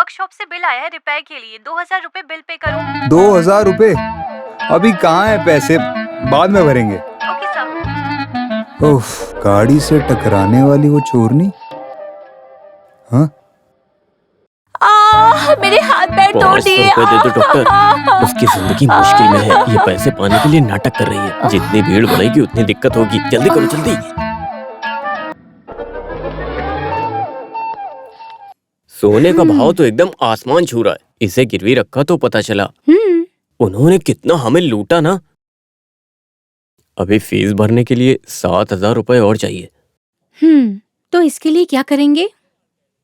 वर्कशॉप से बिल आया है रिपेयर के लिए। 2000 रुपए बिल पे करूँ? 2000 रुपए? अभी कहाँ है पैसे, बाद में भरेंगे। Okay sir. उफ, गाड़ी से टकराने वाली वो चोरनी। हाँ, मेरे हाथ पैर तोड़ 500 दिए। रुपए दे दो डॉक्टर, उसकी जिंदगी मुश्किल में है। ये पैसे पाने के लिए नाटक कर रही है। जितनी भीड़ बढ़ेगी उतनी दिक्कत होगी। जल्दी करो जल्दी। सोने का भाव तो एकदम आसमान छू रहा है। इसे गिरवी रखा तो पता चला उन्होंने कितना हमें लूटा ना। अभी फीस भरने के लिए 7000 रुपए और चाहिए। तो इसके लिए क्या करेंगे?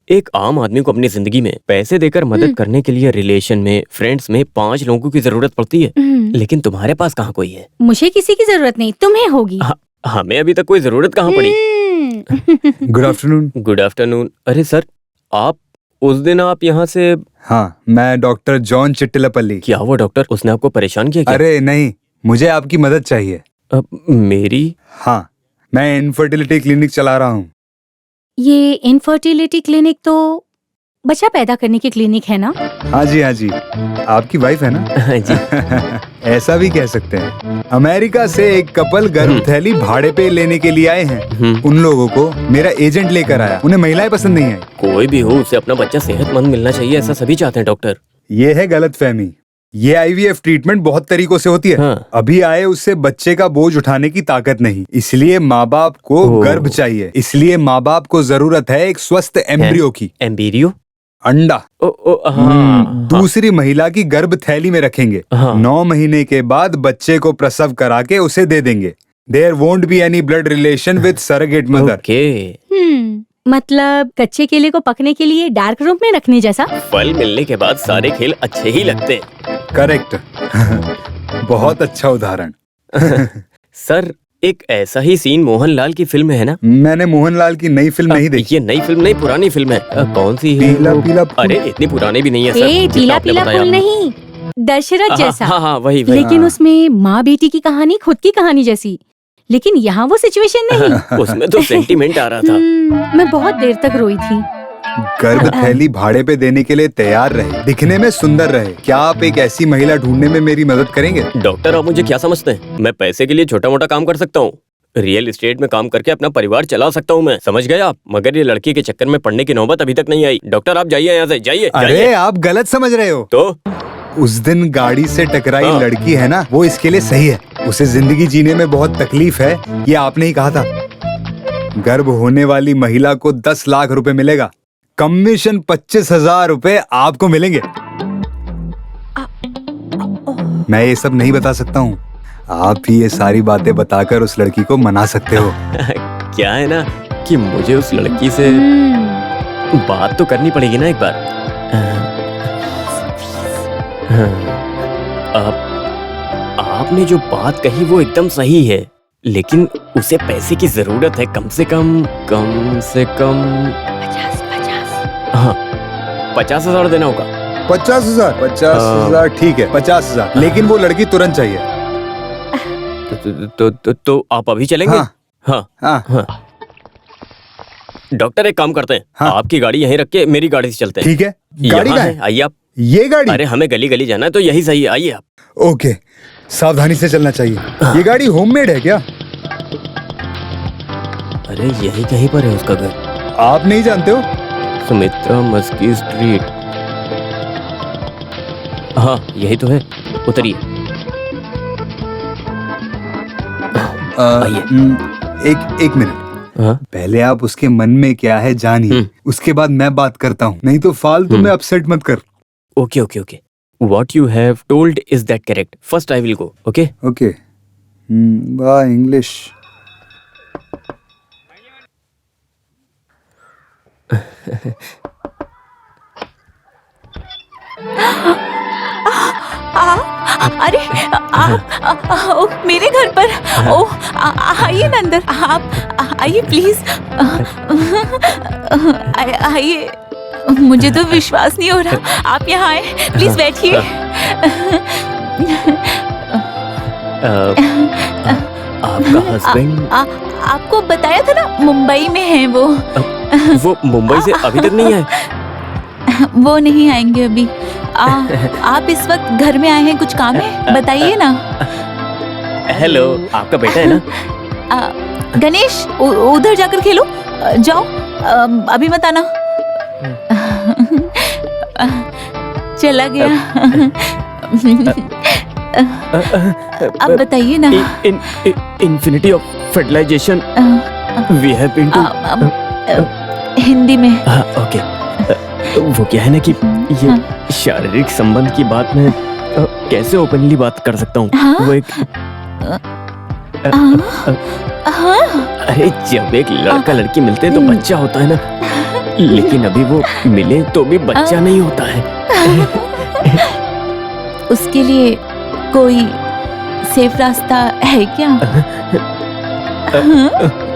एक आम आदमी को अपनी जिंदगी में पैसे देकर मदद करने के लिए रिलेशन में, फ्रेंड्स में 5 लोगों की जरूरत पड़ती है। लेकिन तुम्हारे पास कहाँ कोई है। मुझे किसी की जरूरत नहीं, तुम्हें होगी। हमें अभी तक कोई जरूरत कहाँ पड़ी। Good afternoon. Good afternoon. अरे सर, आप उस दिन आप यहाँ से। हाँ, मैं डॉक्टर जॉन चिट्टिलपल्ली। क्या हुआ डॉक्टर, उसने आपको परेशान किया क्या? अरे नहीं, मुझे आपकी मदद चाहिए। मेरी? हाँ, मैं इनफर्टिलिटी क्लिनिक चला रहा हूँ। ये इनफर्टिलिटी क्लिनिक तो बच्चा पैदा करने की क्लिनिक है ना? हाँ जी, हाँ जी। आपकी वाइफ है ना? हाँ जी। ऐसा भी कह सकते हैं। अमेरिका से एक कपल गर्भ थैली भाड़े पे लेने के लिए आए हैं। उन लोगों को मेरा एजेंट लेकर आया। उन्हें महिलाएं पसंद नहीं आई। कोई भी हो, उसे अपना बच्चा सेहतमंद मिलना चाहिए, ऐसा सभी चाहते हैं डॉक्टर। ये है गलतफहमी। ये IVF ट्रीटमेंट बहुत तरीकों से होती है। हाँ। अभी आए उससे बच्चे का बोझ उठाने की ताकत नहीं, इसलिए माँ बाप को गर्भ चाहिए। इसलिए माँ बाप को जरूरत है एक स्वस्थ एम्ब्रियो की। एम्ब्रियो? अंडा। हाँ। दूसरी महिला की गर्भ थैली में रखेंगे। 9 महीने के बाद बच्चे को प्रसव करा के उसे दे देंगे। There won't be any blood relation with surrogate mother. मतलब कच्चे केले को पकने के लिए डार्क रूम में रखने जैसा? फल मिलने के बाद सारे खेल अच्छे ही लगते हैं। करेक्ट। बहुत अच्छा उदाहरण। सर, एक ऐसा ही सीन मोहनलाल की फिल्म में है ना? मैंने मोहनलाल की नई फिल्म नहीं देखी। ये नई फिल्म नहीं, पुरानी फिल्म है। कौन सी है? पीला पीला फूल। अरे इतनी पुरानी भी नहीं है सर। पीला पीला फूल नहीं, दशरथ जैसा। हाँ, वही। लेकिन उसमें माँ बेटी की कहानी खुद की कहानी जैसी। लेकिन यहाँ वो सिचुएशन नहीं। उसमें तो सेंटीमेंट आ रहा था। मैं बहुत देर तक रोई थी। गर्भ थैली भाड़े पे देने के लिए तैयार रहे, दिखने में सुंदर रहे। क्या आप एक ऐसी महिला ढूंढने में मेरी मदद करेंगे? डॉक्टर, आप मुझे क्या समझते हैं? मैं पैसे के लिए छोटा मोटा काम कर सकता हूँ। रियल एस्टेट में काम करके अपना परिवार चला सकता हूँ मैं, समझ गए आप? मगर ये लड़की के चक्कर में पड़ने की नौबत अभी तक नहीं आई। डॉक्टर, आप जाइए यहाँ से, जाइए। अरे आप गलत समझ रहे हो। तो उस दिन गाड़ी से टकराई लड़की है ना, वो इसके लिए सही है। उसे जिंदगी जीने में बहुत तकलीफ है, ये आपने ही कहा था। गर्भ होने वाली महिला को 10 लाख रुपए मिलेगा। कमीशन 25,000 रुपए आपको मिलेंगे। मैं ये सब नहीं बता सकता हूँ, आप भी ये सारी बातें बताकर उस लड़की को मना सकते हो। क्या है ना कि मुझे उस लड़की से बात तो करनी पड़ेगी ना एक बार। आपने जो बात कही वो एकदम सही है, लेकिन उसे पैसे की जरूरत है। कम से कम 50,000 देना होगा। 50,000 ठीक है, 50,000। लेकिन वो लड़की तुरंत चाहिए। तो आप अभी चलेंगे? हाँ। डॉक्टर, एक काम करते हैं। आपकी गाड़ी यहीं रख के मेरी गाड़ी से चलते हैं। ठीक है। गाड़ी कहाँ है? आइए आप। ये गाड़ी? अरे हमें गली गली जाना है तो यही सही है, आइए आप। ओके, सावधानी से चलना चाहिए। ये गाड़ी होममेड है क्या? अरे यही कहीं पर है उसका घर। आप नहीं जानते हो? सुमित्रा मस्की स्ट्रीट। हाँ, यही तो है, उतरिए। एक मिनट। पहले आप उसके मन में क्या है जानिए, उसके बाद मैं बात करता हूँ। नहीं तो फालतू में अपसेट मत कर। Okay. What you have told is that correct? First I will go. Okay? Okay. वाह, इंग्लिश। अरे मेरे घर पर। आइए ना अंदर, आप आइए प्लीज। आइए, मुझे तो विश्वास नहीं हो रहा आप यहाँ आए। प्लीज बैठिए। आपका हस्बैंड? आपको बताया था ना, मुंबई में है वो। वो मुंबई से अभी तक नहीं आए? वो नहीं आएंगे अभी। आप इस वक्त घर में आए हैं, कुछ काम है? बताइए ना। हेलो, आपका बेटा है ना? गणेश, उधर जाकर खेलो। जाओ, अभी मत आना। चला गया। अब बताइए ना। Infinity of fertilisation we have been to Hindi में। ओके। वो क्या है ना कि ये शारीरिक संबंध की बात मैं कैसे ओपनली बात कर सकता हूँ? वो एक अरे जब एक लड़का लड़की मिलते हैं तो बच्चा होता है ना, लेकिन अभी वो मिले तो भी बच्चा नहीं होता है। उसके लिए कोई सेफ रास्ता है क्या?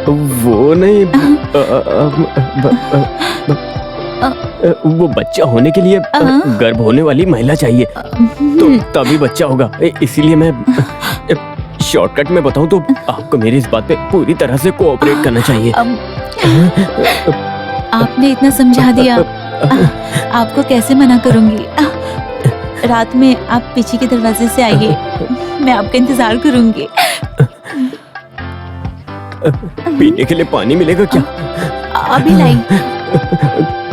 वो नहीं, वो बच्चा होने के लिए गर्भ होने वाली महिला चाहिए, तो तभी बच्चा होगा। इसीलिए मैं शॉर्टकट में बताऊं तो आपको मेरी इस बात पे पूरी तरह से कोऑपरेट करना चाहिए। आपने इतना समझा दिया, आपको कैसे मना करूंगी? रात में आप पीछे के दरवाजे से आइए, मैं आपका इंतजार करूंगी। पीने के लिए पानी मिलेगा क्या? अभी लाई।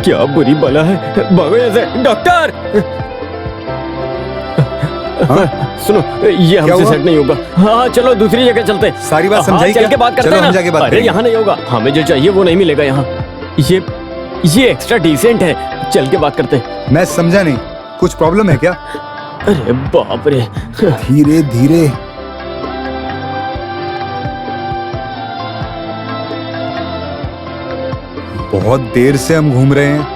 क्या बुरी बला है, भागो यहाँ से। डॉक्टर! सुनो, ये हमसे सेट नहीं होगा। हाँ चलो दूसरी जगह चलते हैं। सारी बात समझाई क्या? चल के बात करते चलो हैं हम ना। जाके बात अरे करेंगे। यहाँ नहीं होगा, हमें जो चाहिए वो नहीं मिलेगा यहाँ। ये एक्स्ट्रा डिसेंट है, चल के बात करते हैं। मैं समझा नहीं, कुछ प्रॉब्लम है क्या? अरे बाप रे। धीरे धीरे। बहुत देर से हम घूम रहे हैं,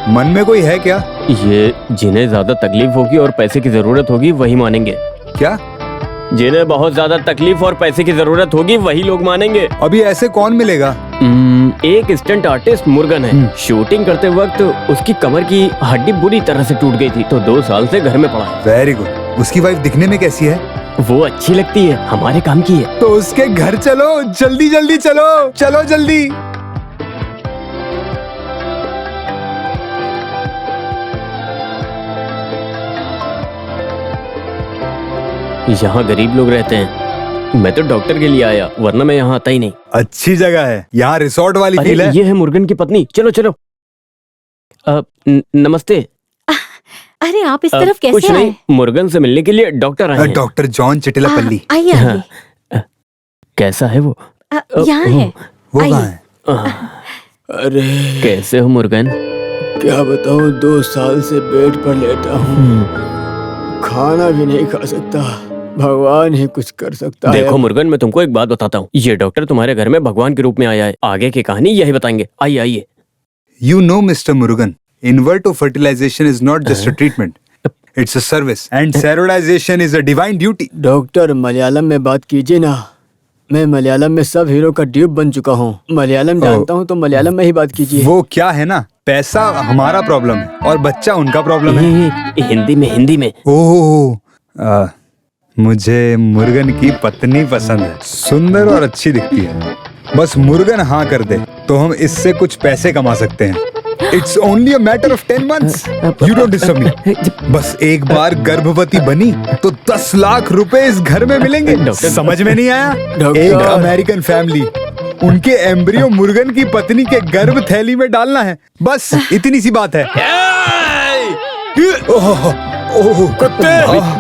मन में कोई है क्या? ये जिन्हें ज्यादा तकलीफ होगी और पैसे की जरूरत होगी वही मानेंगे। क्या? जिन्हें बहुत ज्यादा तकलीफ और पैसे की जरूरत होगी वही लोग मानेंगे। अभी ऐसे कौन मिलेगा? एक स्टंट आर्टिस्ट मुर्गन है। शूटिंग करते वक्त उसकी कमर की हड्डी बुरी तरह से टूट गई थी, तो 2 साल से घर में पड़ा है। Very good. उसकी वाइफ दिखने में कैसी है? वो अच्छी लगती है, हमारे काम की है। तो उसके घर चलो, जल्दी जल्दी चलो, चलो जल्दी। यहाँ गरीब लोग रहते हैं। मैं तो डॉक्टर के लिए आया, वरना मैं यहाँ आता ही नहीं। अच्छी जगह है, यहाँ रिसोर्ट वाली फील है। ये है मुर्गन की पत्नी। चलो चलो। नमस्ते। अरे आप इस तरफ कुछ कैसे आए? नहीं, मुर्गन से मिलने के लिए डॉक्टर आए हैं। Doctor John Chitilappilly. आइए आइए। कैसा है वो? यहाँ है। वो कहाँ है? अरे कैसे हो मुर्गन? क्या बताऊँ, 2 साल से बेड पर लेटा हूँ, खाना भी नहीं खा सकता। भगवान ही कुछ कर सकता है। देखो मुर्गन, मैं तुमको एक बात बताता हूँ। ये डॉक्टर तुम्हारे घर में भगवान के रूप में आया है। आगे की कहानी यही बताएंगे। आइए आइए। You know, Mr. Murugan, in vitro fertilization is not just a treatment. It's a service. And sterilization is a divine duty. Doctor Malayalam में बात कीजिए ना। मैं मलयालम में सब हीरो का ड्यूप बन चुका हूँ। मलयालम जानता हूँ तो मलयालम में ही बात कीजिए। वो क्या है ना, पैसा हमारा प्रॉब्लम है और बच्चा उनका प्रॉब्लम है। हिंदी में। ओह, मुझे मुर्गन की पत्नी पसंद है, सुंदर और अच्छी दिखती है। बस मुर्गन हाँ कर दे तो हम इससे कुछ पैसे कमा सकते हैं। It's only a matter of 10 months. You don't disturb me. बस एक बार गर्भवती बनी तो 10 लाख रुपए इस घर में मिलेंगे। समझ में नहीं आया? एक अमेरिकन फैमिली, उनके एम्ब्रियो मुर्गन की पत्नी के गर्भ थैली में डालना है, बस इतनी सी बात है। ओह कुत्ते,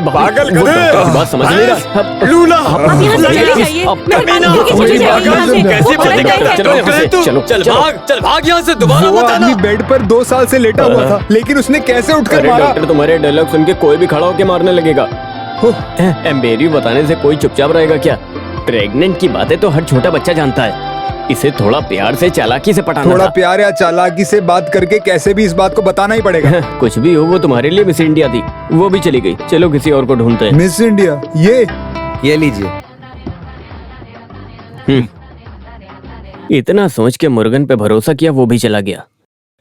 पागल गधे, बात समझ नहीं रहा। लूला, आप यहाँ से चले जाइए। चल भाग यहाँ से, दोबारा वो आदमी बेड पर 2 साल से लेटा हुआ था, लेकिन उसने कैसे उठकर मारा? डॉक्टर, तुम्हारे डायलॉग सुन के कोई भी खड़ा होकर मारने लगेगा। एम्बेरियो बताने से कोई चुपचाप रहेगा क्या? प्रेग्नेंट की बातें तो हर छोटा बच्चा जानता है। इसे थोड़ा प्यार से चालाकी से पटाना थोड़ा था। प्यार या चालाकी से बात करके कैसे भी इस बात को बताना ही पड़ेगा। कुछ भी हो, वो तुम्हारे लिए मिस इंडिया थी, वो भी चली गई। चलो किसी और को ढूंढते हैं। मिस इंडिया, ये लीजिए। इतना सोच के मुर्गन पे भरोसा किया, वो भी चला गया।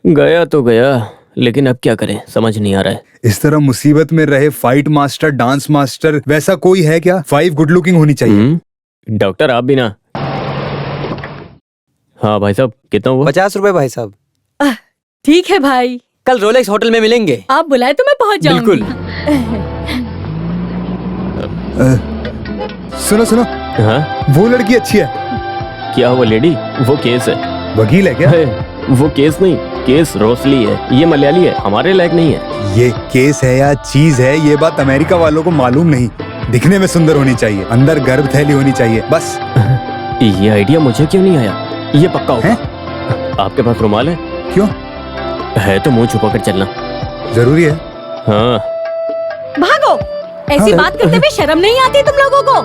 गया तो गया, लेकिन अब क्या करें समझ नहीं आ रहा है। इस तरह मुसीबत में रहे फाइट मास्टर, डांस मास्टर, वैसा कोई है क्या? 5 गुड लुकिंग होनी चाहिए। डॉक्टर आप भी ना। हाँ भाई साहब, कितना हुआ? 50 रुपए भाई साहब। ठीक है भाई, कल रोलेक्स होटल में मिलेंगे। आप बुलाए तो मैं पहुंच जाऊंगी। बिल्कुल। सुनो सुनो, हाँ वो लड़की अच्छी है। क्या वो लेडी? वो केस है। वकील है क्या? है, वो केस नहीं, केस रोसली है। ये मलयाली है, हमारे लायक नहीं है। ये केस है या चीज है, ये बात अमेरिका वालों को मालूम नहीं। दिखने में सुंदर होनी चाहिए, अंदर गर्भ थैली होनी चाहिए, बस। ये आइडिया मुझे क्यों नहीं आया? ये पक्का होगा। आपके पास रुमाल है? क्यों? है तो मुंह छुपा कर चलना। जरूरी है। हाँ। भागो, ऐसी बात करते हुए शर्म नहीं आती तुम लोगों को?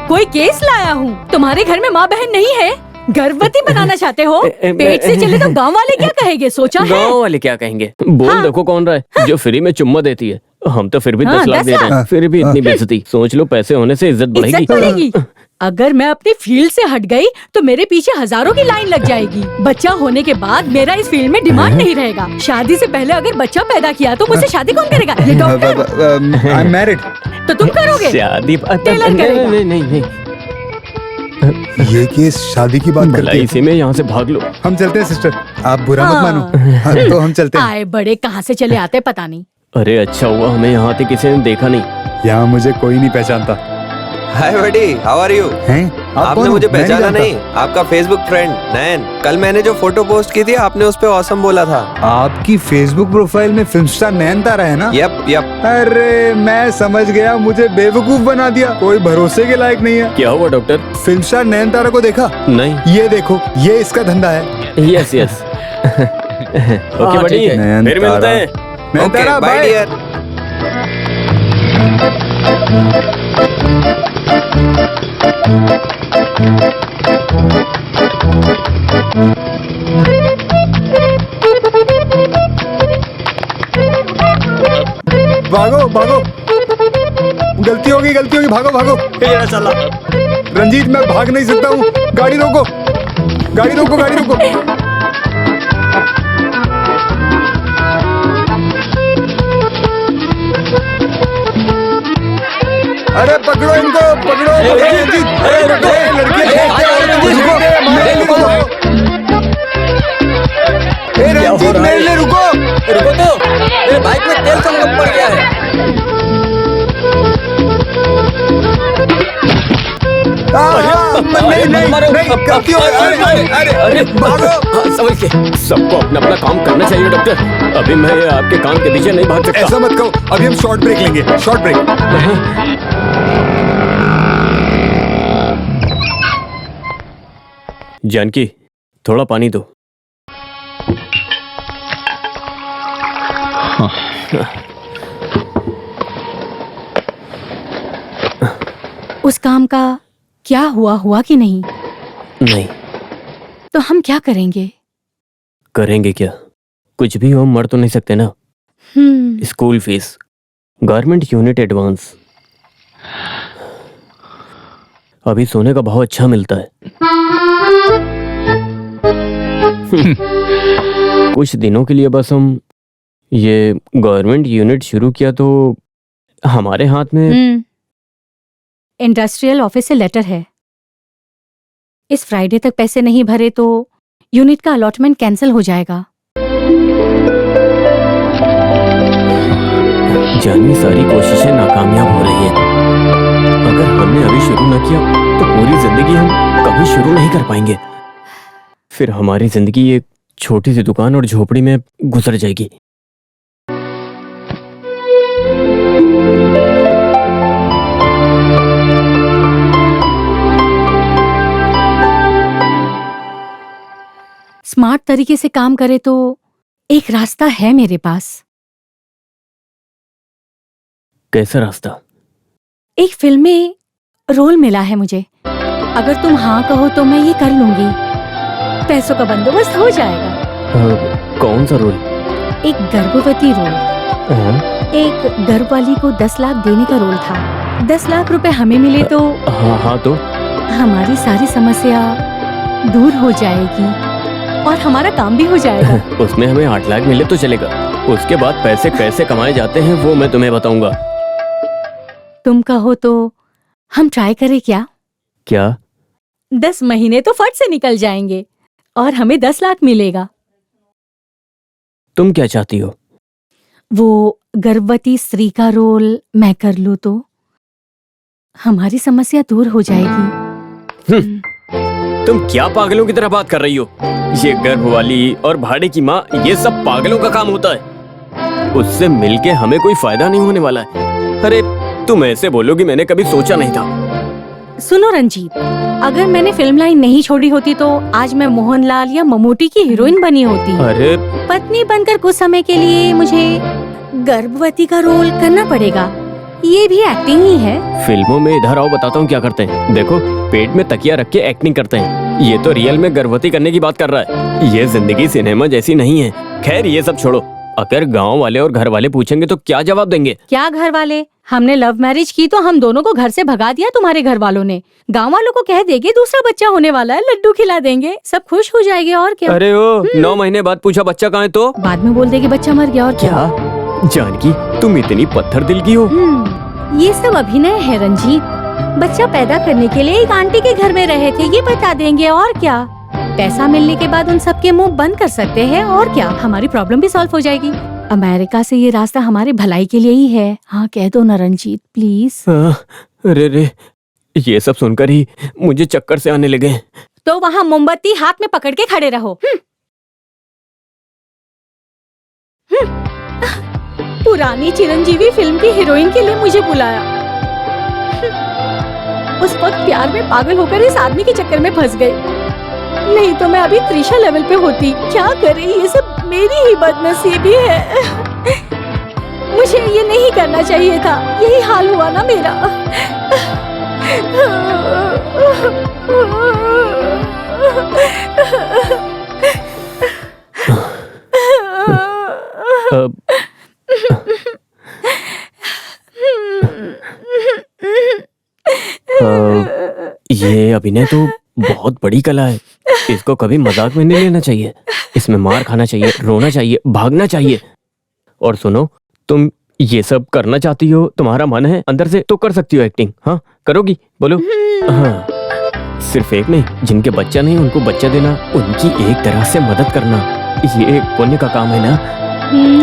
कोई केस लाया हूँ। तुम्हारे घर में माँ बहन नहीं है, गर्भवती बनाना चाहते हो? पेट से चले तो गांव वाले क्या कहेंगे, सोचा है? गाँव वाले क्या कहेंगे? बोल देखो कौन रहा है जो फ्री में चुम्मा देती है। हम तो फिर भी 10 लाख दे रहे हैं, फिर भी इतनी बेइज्जती। सोच लो, पैसे होने से इज्जत बढ़ेगी। इज्जत बढ़ेगी। अगर मैं अपनी फील्ड से हट गई तो मेरे पीछे हजारों की लाइन लग जाएगी। बच्चा होने के बाद मेरा इस फील्ड में डिमांड नहीं रहेगा। शादी से पहले अगर बच्चा पैदा किया तो मुझसे शादी कौन करेगा? ये डॉक्टर। I am married. तो तुम करोगे? शादी? टेलर करेगा। नहीं। ये केस शादी की बात करती है। इसी में यहाँ से भाग लो। हम चलते हैं सिस्टर, आप बुरा मत मानो। हाँ, तो हम चलते हैं। आए बड़े कहाँ से चले आते पता नहीं। अरे अच्छा हुआ हमें यहाँ आते किसी ने देखा नहीं। यहाँ मुझे कोई नहीं पहचानता। हाय बडी, हाउ आर यू? आपने मुझे पहचाना नहीं? आपका फेसबुक फ्रेंड नयन। कल मैंने जो फोटो पोस्ट की थी आपने उस पे ऑसम बोला था। आपकी फेसबुक प्रोफाइल में फिल्म स्टार नयन तारा है ना? यप। अरे मैं समझ गया, मुझे बेवकूफ बना दिया। कोई भरोसे के लायक नहीं है। क्या हुआ डॉक्टर? फिल्म स्टार नयन तारा को देखा? नहीं। ये देखो, ये इसका धंधा है। यस। ओके बड़ी, फिर मिलते हैं। नयन तारा, बाय डियर। भागो भागो, गलती होगी, भागो। चला। रंजीत, मैं भाग नहीं सकता हूँ। गाड़ी रोको। अरे पकड़ो इनको, पकड़ो। रंजीत, लड़की रंजीत, मेरे लिए रुको तो, मेरे बाइक में तेल कम पड़ गया है। नहीं, गलती हो गई। अरे भागो। समझ के, सबको अपना काम करना चाहिए डॉक्टर। अभी मैं आपके काम के पीछे नहीं भाग सकता। ऐसा मत कहो, अभी हम शॉर्ट ब्रेक लेंगे। Short break. जानकी, थोड़ा पानी दो। उस काम का क्या हुआ कि नहीं? नहीं। तो हम क्या करेंगे? करेंगे क्या? कुछ भी हो, मर तो नहीं सकते ना। School fees, garment unit advance. अभी सोने का भाव अच्छा मिलता है। कुछ दिनों के लिए बस हम ये गवर्नमेंट यूनिट शुरू किया तो हमारे हाथ में इंडस्ट्रियल ऑफिस से लेटर है। इस फ्राइडे तक पैसे नहीं भरे तो यूनिट का अलॉटमेंट कैंसिल हो जाएगा। जानी सारी कोशिशें नाकामयाब हो रही हैं। अगर हमने अभी शुरू न किया तो पूरी जिंदगी हम कभी शुरू नहीं कर पाएंगे। फिर हमारी जिंदगी एक छोटी सी दुकान और झोपड़ी में गुजर जाएगी। स्मार्ट तरीके से काम करे तो एक रास्ता है मेरे पास। कैसा रास्ता? एक फिल्म में रोल मिला है मुझे। अगर तुम हाँ कहो तो मैं ये कर लूंगी। पैसों का बंदोबस्त हो जाएगा। कौन सा रोल? एक गर्भवती रोल। एक गर्भ वाली को 10 लाख देने का रोल था। 10 लाख रुपए हमें मिले तो हाँ तो हमारी सारी समस्या दूर हो जाएगी और हमारा काम भी हो जाएगा। उसमें हमें 8 लाख मिले तो चलेगा। उसके बाद पैसे कैसे कमाए जाते हैं वो मैं तुम्हें बताऊंगा। तुम कहो तो हम ट्राई करें क्या? 10 महीने तो फट से निकल जाएंगे और हमें 10 लाख मिलेगा। तुम क्या चाहती हो? वो गर्भवती स्त्री का रोल मैं कर लूँ तो हमारी समस्या दूर हो जाएगी। तुम क्या पागलों की तरह बात कर रही हो? ये गर्भ वाली और भाड़े की माँ, ये सब पागलों का काम होता है। उससे मिलके हमें कोई फायदा नहीं होने वाला है। अरे तुम ऐसे बोलोगी, मैंने कभी सोचा नहीं था। सुनो रंजीत, अगर मैंने फिल्म लाइन नहीं छोड़ी होती तो आज मैं मोहनलाल या ममूटी की हीरोइन बनी होती। अरे पत्नी बनकर कुछ समय के लिए मुझे गर्भवती का रोल करना पड़ेगा। ये भी एक्टिंग ही है। फिल्मों में इधर आओ, बताता हूँ क्या करते हैं। देखो, पेट में तकिया रख के एक्टिंग करते हैं। ये तो रियल में गर्भवती करने की बात कर रहा है। ये जिंदगी सिनेमा जैसी नहीं है। खैर ये सब छोड़ो, अगर गांव वाले और घर वाले पूछेंगे तो क्या जवाब देंगे? क्या घर वाले? हमने लव मैरिज की तो हम दोनों को घर से भगा दिया तुम्हारे घर वालों ने। गांव वालों को कह देंगे दूसरा बच्चा होने वाला है, लड्डू खिला देंगे, सब खुश हो जाएंगे। और क्या? अरे ओ 9 महीने बाद पूछा बच्चा कहाँ है तो बाद में बोल देंगे बच्चा मर गया। और क्या? जानकी, तुम इतनी पत्थर दिल की हो। ये सब अभिनय है रंजीत। बच्चा पैदा करने के लिए एक आंटी के घर में रहे थे, ये बता देंगे। और क्या? पैसा मिलने के बाद उन सबके मुंह बंद कर सकते हैं। और क्या? हमारी प्रॉब्लम भी सॉल्व हो जाएगी। अमेरिका से ये रास्ता हमारे भलाई के लिए ही है। हाँ कह दो ना रंजीत प्लीज। अरे रे, ये सब सुनकर ही मुझे चक्कर से आने लगे। तो वहाँ मोमबत्ती हाथ में पकड़ के खड़े रहो। पुरानी चिरंजीवी फिल्म की हीरोइन के लिए मुझे बुलाया। उस वक्त प्यार में पागल होकर इस आदमी के चक्कर में फंस गई। नहीं तो मैं अभी त्रिशा लेवल पे होती। क्या करे, ये सब मेरी ही बदनसीबी है। मुझे ये नहीं करना चाहिए था। यही हाल हुआ ना मेरा। ये अभिनय तो बहुत बड़ी कला है। इसको कभी मजाक में नहीं लेना चाहिए। इसमें मार खाना चाहिए, रोना चाहिए, भागना चाहिए। और सुनो, तुम ये सब करना चाहती हो, तुम्हारा मन है अंदर से, तो कर सकती हो एक्टिंग। हाँ करोगी? बोलो। हाँ, सिर्फ एक नहीं, जिनके बच्चा नहीं उनको बच्चा देना, उनकी एक तरह से मदद करना, ये एक पुण्य का काम है ना।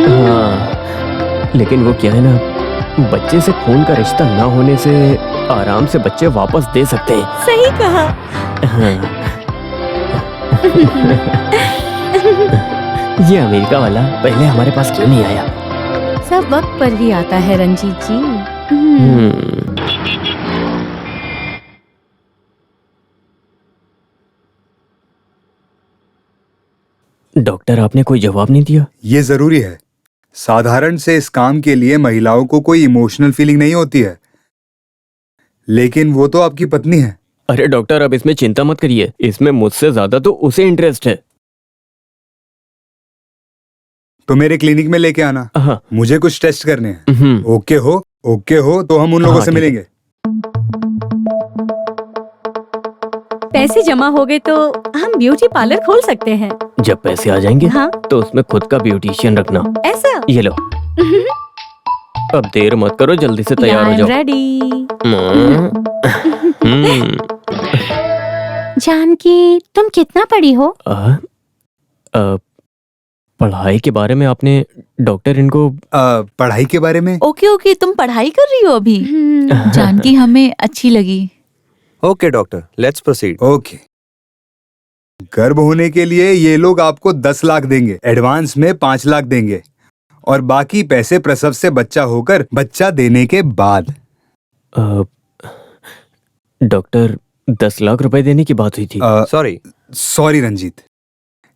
हाँ, लेकिन वो क्या है ना, बच्चे से खून का रिश्ता ना होने से आराम से बच्चे वापस दे सकते हैं। सही कहा। हाँ। ये अमेरिका वाला पहले हमारे पास क्यों नहीं आया? सब वक्त पर ही आता है रंजीत जी। डॉक्टर, आपने कोई जवाब नहीं दिया। ये जरूरी है। साधारण से इस काम के लिए महिलाओं को कोई इमोशनल फीलिंग नहीं होती है, लेकिन वो तो आपकी पत्नी है। अरे डॉक्टर, अब इसमें चिंता मत करिए। इसमें मुझसे ज्यादा तो उसे इंटरेस्ट है। तो मेरे क्लिनिक में लेके आना। हाँ। मुझे कुछ टेस्ट करने हैं। ओके हो तो हम उन लोगों से मिलेंगे। पैसे जमा हो गए तो हम ब्यूटी पार्लर खोल सकते हैं। जब पैसे आ जाएंगे हाँ? तो उसमें खुद का ब्यूटिशियन रखना। ऐसा? ये लो। अब देर मत करो, जल्दी से तैयार हो जाओ। रेडी। जानकी, तुम कितना पढ़ी हो? पढ़ाई के बारे में आपने डॉक्टर इनको पढ़ाई के बारे में? ओके, तुम पढ़ाई कर रही हो अभी? जानकी हमें अच्छी लगी। Okay doctor, let's proceed. Okay. गर्भ होने के लिए ये लोग आपको 10 लाख देंगे, एडवांस में 5 लाख देंगे, और बाकी पैसे प्रसव से बच्चा होकर बच्चा देने के बाद। डॉक्टर, 10 लाख रुपए देने की बात हुई थी। सॉरी रंजीत,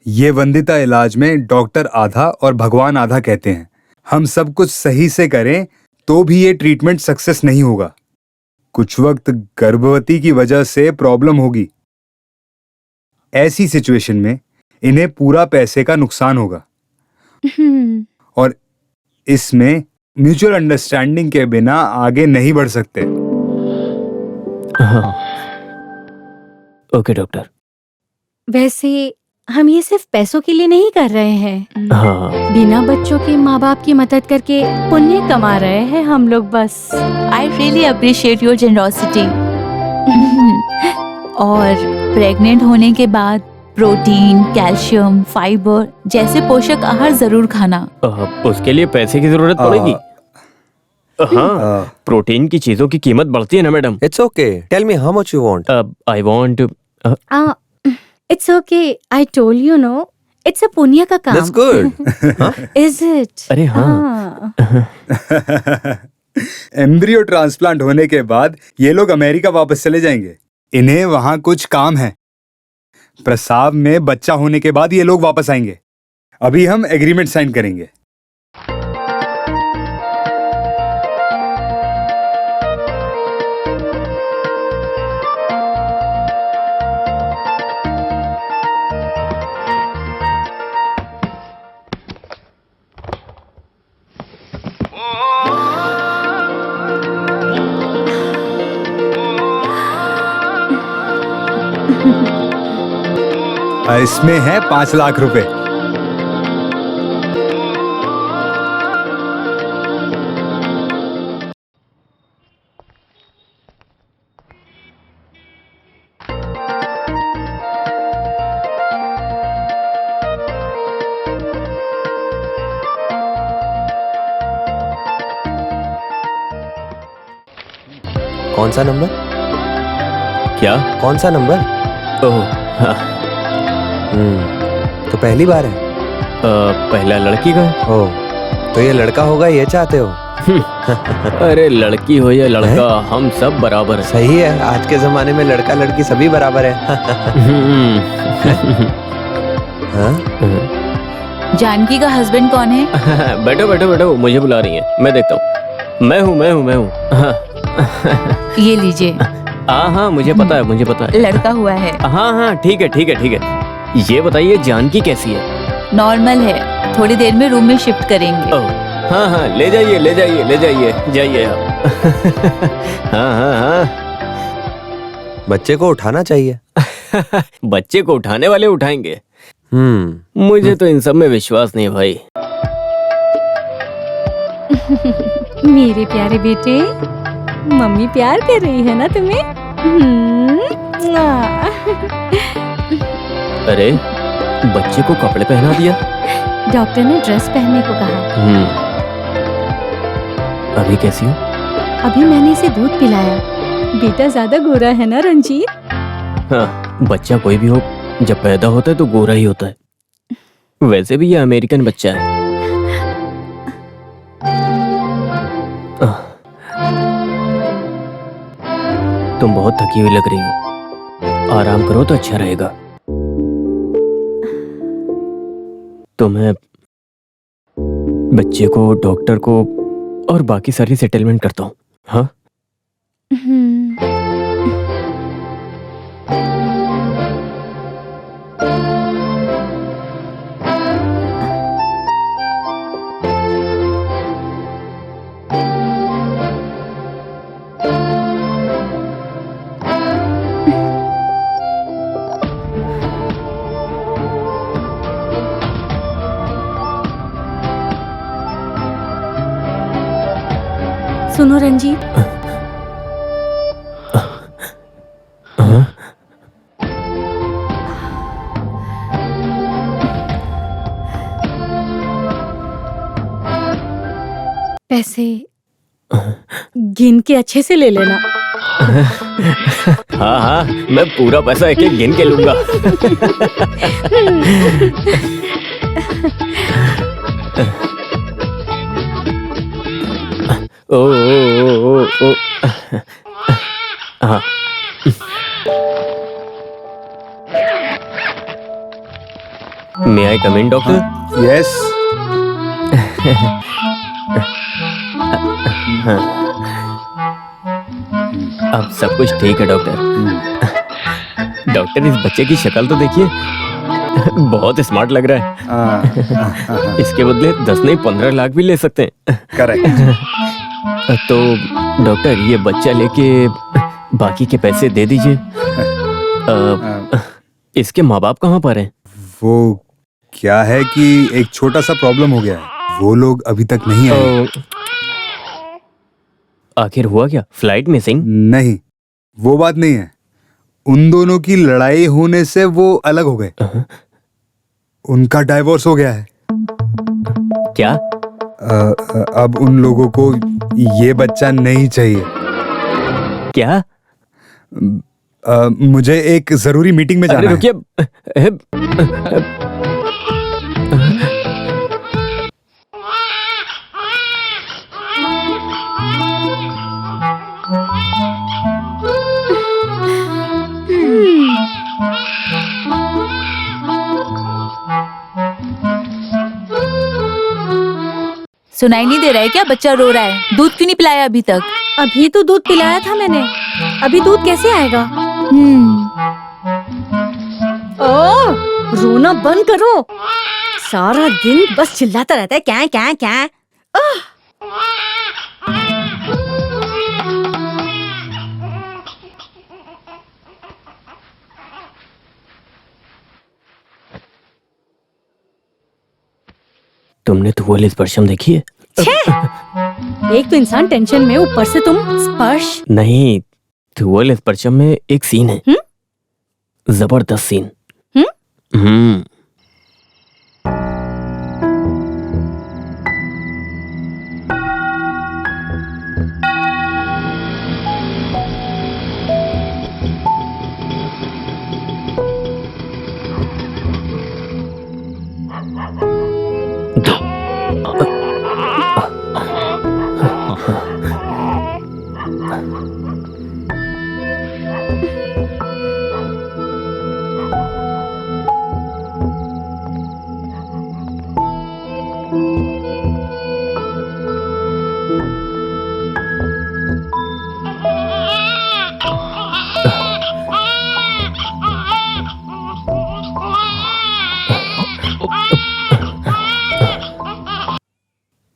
ये वंदिता इलाज में डॉक्टर आधा और भगवान आधा कहते हैं। हम सब कुछ सही से करें तो भी ये ट्रीटमेंट सक्सेस नहीं होगा। कुछ वक्त गर्भवती की वजह से प्रॉब्लम होगी। ऐसी सिचुएशन में इन्हें पूरा पैसे का नुकसान होगा, और इसमें म्यूचुअल अंडरस्टैंडिंग के बिना आगे नहीं बढ़ सकते। हाँ। Okay doctor. वैसे हम ये सिर्फ पैसों के लिए नहीं कर रहे हैं। हाँ। बिना बच्चों के माँ बाप की मदद करके पुण्य कमा रहे हैं हम लोग बस। I really appreciate your generosity. और प्रेग्नेंट होने के बाद प्रोटीन, कैल्शियम, फाइबर जैसे पोषक आहार जरूर खाना। उसके लिए पैसे की जरूरत पड़ेगी। हाँ, प्रोटीन की चीजों की कीमत बढ़ती है ना madam. It's okay, tell me how much you want. I want it's okay, I told you no, it's a पुण्य का काम। That's good. Is it? अरे हाँ। एम्ब्रियो ट्रांसप्लांट होने के बाद ये लोग अमेरिका वापस चले जाएंगे। इन्हें वहां कुछ काम है। प्रसाव में बच्चा होने के बाद ये लोग वापस आएंगे। अभी हम एग्रीमेंट साइन करेंगे। इसमें है 5 लाख रुपए। कौन सा नंबर? क्या? कौन सा नंबर? ओह हाँ। तो पहली बार है? पहला लड़की का है। ओह, तो ये लड़का होगा ये चाहते हो? अरे लड़की हो या लड़का, हम सब बराबर हैं। सही है, आज के जमाने में लड़का लड़की सभी बराबर है। हाँ? जानकी का हस्बैंड कौन है? बैठो बैठो बैठो, मुझे बुला रही है, मैं देखता हूँ। मैं हूँ। हाँ। ये लीजिए। हाँ, मुझे पता है। लड़का हुआ है। हाँ, ठीक है। ये बताइए जानकी कैसी है? नॉर्मल है, थोड़ी देर में रूम में शिफ्ट करेंगे। हाँ, ले जाइए आप। हाँ। बच्चे को उठाना चाहिए। बच्चे को उठाने वाले उठाएंगे। मुझे तो इन सब में विश्वास नहीं भाई। मेरे प्यारे बेटे, मम्मी प्यार कर रही है ना तुम्हें? अरे बच्चे को कपड़े पहना दिया। डॉक्टर ने ड्रेस पहनने को कहा। अभी कैसी हो? अभी मैंने इसे दूध पिलाया। बेटा ज्यादा गोरा है ना रंजीत? हाँ, बच्चा कोई भी हो जब पैदा होता है तो गोरा ही होता है। वैसे भी ये अमेरिकन बच्चा है। तुम बहुत थकी हुई लग रही हो, आराम करो तो अच्छा रहेगा। तो मैं बच्चे को, डॉक्टर को और बाकी सारी सेटलमेंट करता हूँ। हाँ? सुनो रंजीत, पैसे गिन के अच्छे से ले लेना। हाँ, मैं पूरा पैसा एक एक गिन के लूंगा। ओ। हाँ। May I come in, doctor? Yes. अब सब कुछ ठीक है डॉक्टर। डॉक्टर, इस बच्चे की शक्ल तो देखिए, बहुत स्मार्ट लग रहा है। इसके बदले 10 नहीं 15 लाख भी ले सकते हैं। करेक्ट। तो डॉक्टर, ये बच्चा लेके बाकी के पैसे दे दीजिए। इसके माँ बाप कहाँ पर हैं? वो क्या है कि एक छोटा सा प्रॉब्लम हो गया है, वो लोग अभी तक नहीं आए। आखिर हुआ क्या? Flight missing? नहीं, वो बात नहीं है। उन दोनों की लड़ाई होने से वो अलग हो गए। उनका डाइवोर्स हो गया है। क्या? अब उन लोगों को ये बच्चा नहीं चाहिए। क्या? मुझे एक जरूरी मीटिंग में जाना है। रुकिए। सुनाई नहीं दे रहा है क्या? बच्चा रो रहा है। दूध क्यों नहीं पिलाया अभी तक? अभी तो दूध पिलाया था मैंने, अभी दूध कैसे आएगा? ओ, रोना बंद करो। सारा दिन बस चिल्लाता रहता है क्या क्या क्या। तुमने धुआं स्पर्शम देखी है? एक तो इंसान टेंशन में, ऊपर से तुम स्पर्श। नहीं, धुआं स्पर्शम में एक सीन है, जबरदस्त सीन।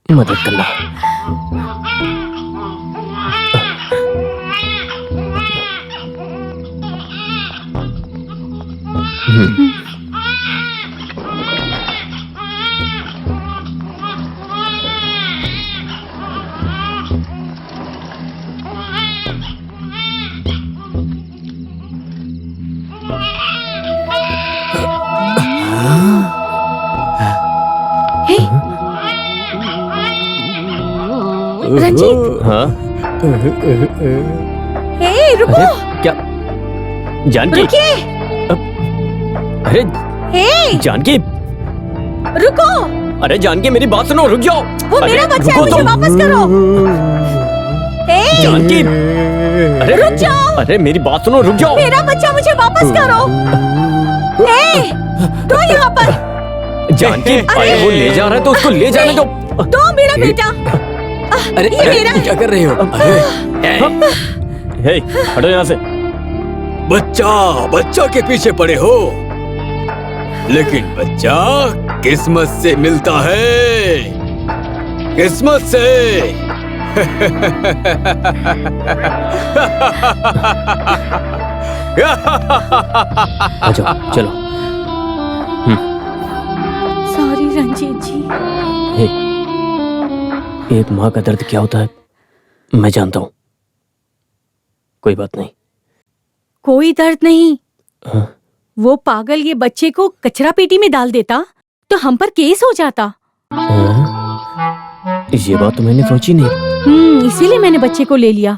मदद करना। रंजीत। हाँ? हे, रुको। क्या? जानकी? रुकिए। अरे हे, जानकी, रुको। अरे जानकी मेरी बात सुनो, रुक जाओ। वो मेरा बच्चा है, मुझे वापस करो। हे, जानकी, अरे रुक जाओ। अरे मेरी बात सुनो, रुक जाओ। मेरा बच्चा, मुझे वापस करो। हे, दो यहाँ पर। जानकी, अरे वो ले जा रहा है तो उसको ले जाने दो। दो मेरा बेटा। अरे ये मेरा है। क्या कर रहे हो? हे, हटो यहाँ से। बच्चा के पीछे पड़े हो, लेकिन बच्चा किस्मत से मिलता है, किस्मत से। अच्छा चलो। सॉरी रंजीत जी। हे, एक माँ का दर्द क्या होता है मैं जानता हूँ। कोई बात नहीं। कोई दर्द नहीं। हाँ? वो पागल ये बच्चे को कचरा पेटी में डाल देता तो हम पर केस हो जाता। हाँ? ये बात तो मैंने सोची नहीं। इसीलिए मैंने बच्चे को ले लिया।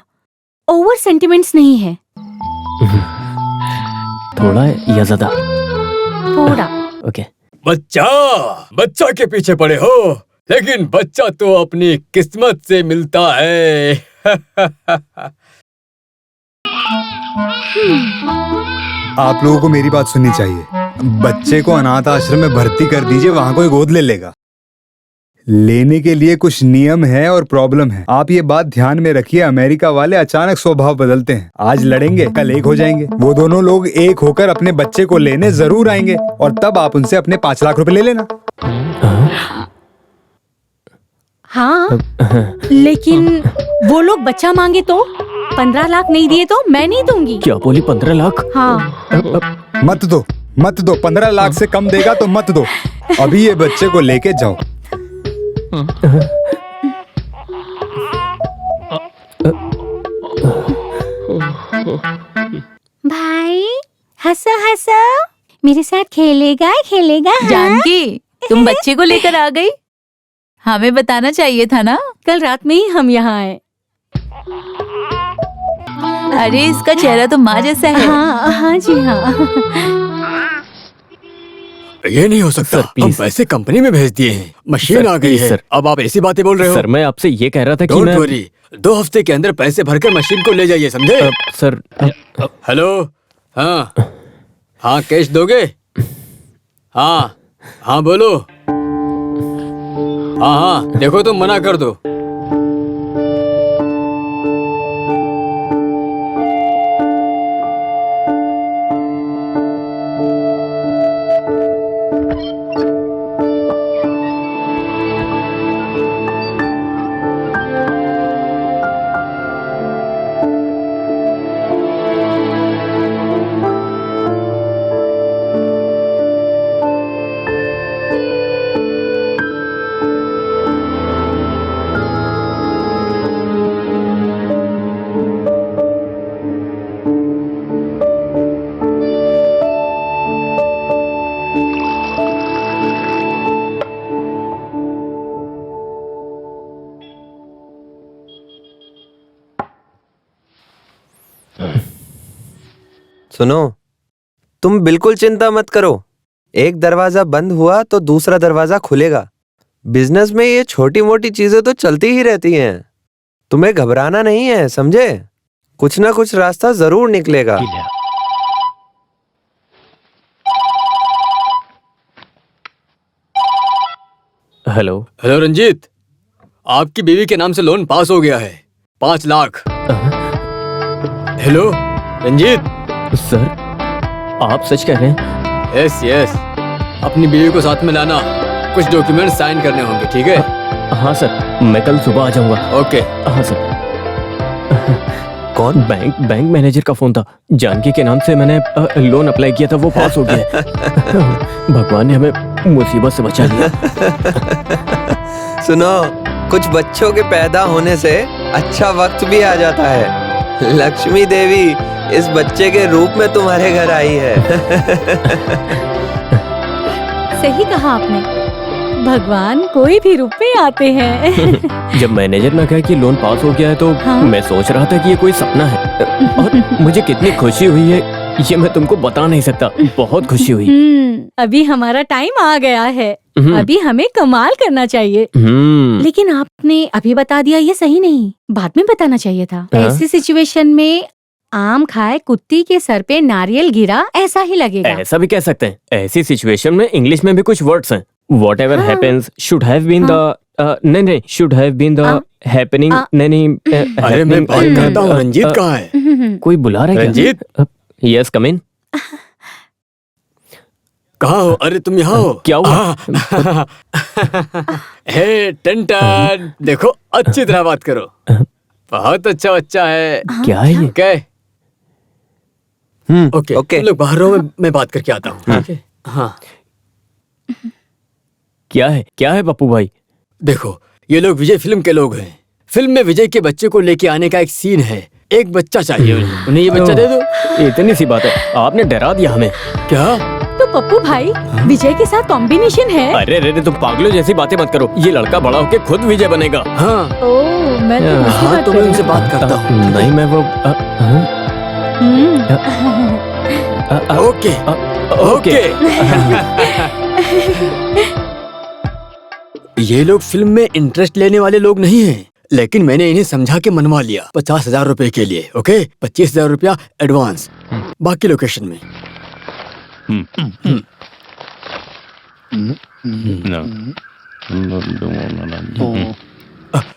ओवर सेंटिमेंट्स नहीं है। थोड़ा या ज्यादा? थोड़ा। ओके। बच्चा के पीछे पड़े हो, लेकिन बच्चा तो अपनी किस्मत से मिलता है। आप लोगों को मेरी बात सुननी चाहिए। बच्चे को अनाथ आश्रम में भर्ती कर दीजिए, वहां कोई गोद ले लेगा। लेने के लिए कुछ नियम है और प्रॉब्लम है। आप ये बात ध्यान में रखिए। अमेरिका वाले अचानक स्वभाव बदलते हैं। आज लड़ेंगे, कल एक हो जाएंगे। वो दोनों लोग एक होकर अपने बच्चे को लेने जरूर आएंगे और तब आप उनसे अपने 5 लाख रुपए ले लेना। हाँ, लेकिन वो लोग बच्चा मांगे तो 15 लाख नहीं दिए तो मैं नहीं दूंगी। क्या बोली? 15 लाख? हाँ। मत दो 15 लाख से कम देगा तो मत दो। अभी ये बच्चे को लेके जाओ। भाई कहा सर? मेरे साथ खेलेगा खेलेगा? हाँ? जानकी, तुम बच्चे को लेकर आ गई? हमें बताना चाहिए था ना। कल रात में ही हम यहाँ आए। अरे इसका चेहरा तो माँ जैसा है। हाँ हाँ जी हाँ। ये नहीं हो सकता। हम पैसे कंपनी में भेज दिए हैं, मशीन आ गई है। सर। अब आप ऐसी बातें बोल रहे हो? सर मैं आपसे ये कह रहा था कि डोंट मैं वरी, 2 हफ्ते के अंदर पैसे भरकर मशीन को ले जाइए, समझे? सर हेलो, हाँ हाँ, कैश दोगे? हाँ हाँ बोलो। हाँ हाँ, देखो तुम मना कर दो। सुनो, तुम बिल्कुल चिंता मत करो। एक दरवाजा बंद हुआ तो दूसरा दरवाजा खुलेगा। बिजनेस में ये छोटी मोटी चीजें तो चलती ही रहती हैं। तुम्हें घबराना नहीं है, समझे? कुछ ना कुछ रास्ता जरूर निकलेगा। हेलो हेलो रंजीत, आपकी बीवी के नाम से लोन पास हो गया है, 5 लाख। हेलो रंजीत। सर आप सच कह रहे हैं? यस यस, अपनी बीवी को साथ में लाना, कुछ डॉक्यूमेंट साइन करने होंगे, ठीक है? हाँ सर, मैं कल सुबह आ जाऊंगा। ओके। हाँ सर। कौन? बैंक मैनेजर का फोन था। जानकी के नाम से मैंने लोन अप्लाई किया था, वो पास हो गया। भगवान ने हमें मुसीबत से बचा लिया। सुनो, कुछ बच्चों के पैदा होने से अच्छा वक्त भी आ जाता है। लक्ष्मी देवी इस बच्चे के रूप में तुम्हारे घर आई है। सही कहा आपने, भगवान कोई भी रूप में आते हैं। जब मैनेजर ने कहा कि लोन पास हो गया है तो हाँ? मैं सोच रहा था कि ये कोई सपना है, और मुझे कितनी खुशी हुई है ये मैं तुमको बता नहीं सकता। बहुत खुशी हुई। अभी हमारा टाइम आ गया है, अभी हमें कमाल करना चाहिए। लेकिन आपने अभी बता दिया, ये सही नहीं, बाद में बताना चाहिए था। ऐसी सिचुएशन में आम खाए कुत्ती के सर पे नारियल गिरा, ऐसा ही लगेगा। ऐसा भी कह सकते हैं। ऐसी सिचुएशन में इंग्लिश में भी कुछ वर्ड्स हैं। Whatever happens should have been the नहीं should have been the happening नहीं। अरे मैं बात करता हूँ, रंजीत कहाँ है? कोई बुला रहा है? रंजीत? यस कम इन। कहाँ हो? अरे तुम यहाँ हो? क्या हुआ? हे टन, देखो अच्छी तरह बात करो। बहुत अच्छा बच्चा है। क्या है ये? क्या? ओके ओके, तुम लोग बाहर रहो, मैं बात करके आता हूँ। हाँ। क्या है पप्पू भाई? देखो, ये लोग विजय फिल्म के लोग हैं। फिल्म में विजय के बच्चे को लेके आने का एक सीन है। एक बच्चा चाहिए उन्हें ये बच्चा दे दो। इतनी सी बात है, आपने डरा दिया हमें। क्या? तो पप्पू भाई विजय के साथ कॉम्बिनेशन है। अरे तुम पागलों जैसी बातें मत करो। ये लड़का बड़ा होके खुद विजय बनेगा। हाँ। ओह, मैं तो मैं उनसे बात करता हूँ। नहीं मैं वो ओके ओके। ये लोग फिल्म में इंटरेस्ट लेने वाले लोग नहीं हैं, लेकिन मैंने इन्हें समझा के मनवा लिया 50,000 रुपए के लिए। ओके, 25,000 रुपया एडवांस, बाकी लोकेशन में।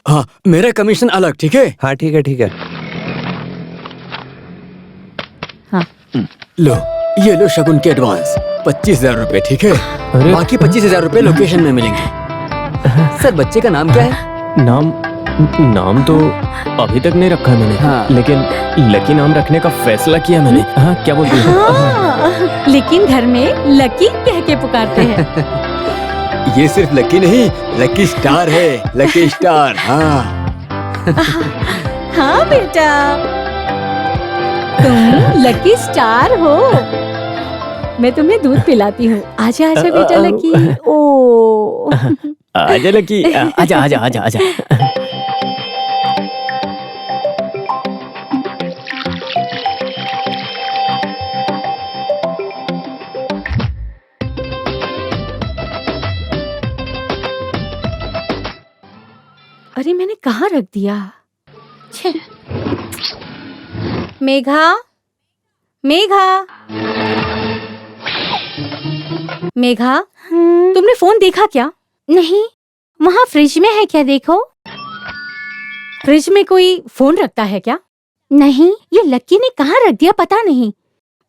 हाँ, मेरा कमीशन अलग, ठीक है? हाँ ठीक है ठीक है। हाँ। लो, ये लो शगुन के एडवांस 25,000 रुपए, ठीक है? बाकी 25,000 रुपए लोकेशन में मिलेंगे। सर बच्चे का नाम क्या है? नाम तो अभी तक नहीं रखा मैंने। हाँ। लेकिन लकी नाम रखने का फैसला किया मैंने। हाँ, क्या बोलती है? हाँ, लेकिन घर में लकी कह के पुकारते हैं। ये सिर्फ लकी नहीं, लकी स्टार है, लकी स्टार। हाँ हाँ बेटा, तुम लकी स्टार हो। मैं तुम्हें दूध पिलाती हूँ। आजा आजा बेटा लकी। ओ आजा लकी, आजा आजा आजा आजा। अरे मैंने कहाँ रख दिया? छे। मेघा, मेघा, मेघा, तुमने फोन देखा क्या? नहीं, वहाँ फ्रिज में है क्या? देखो। फ्रिज में कोई फोन रखता है क्या? नहीं, ये लक्की ने कहाँ रख दिया पता नहीं।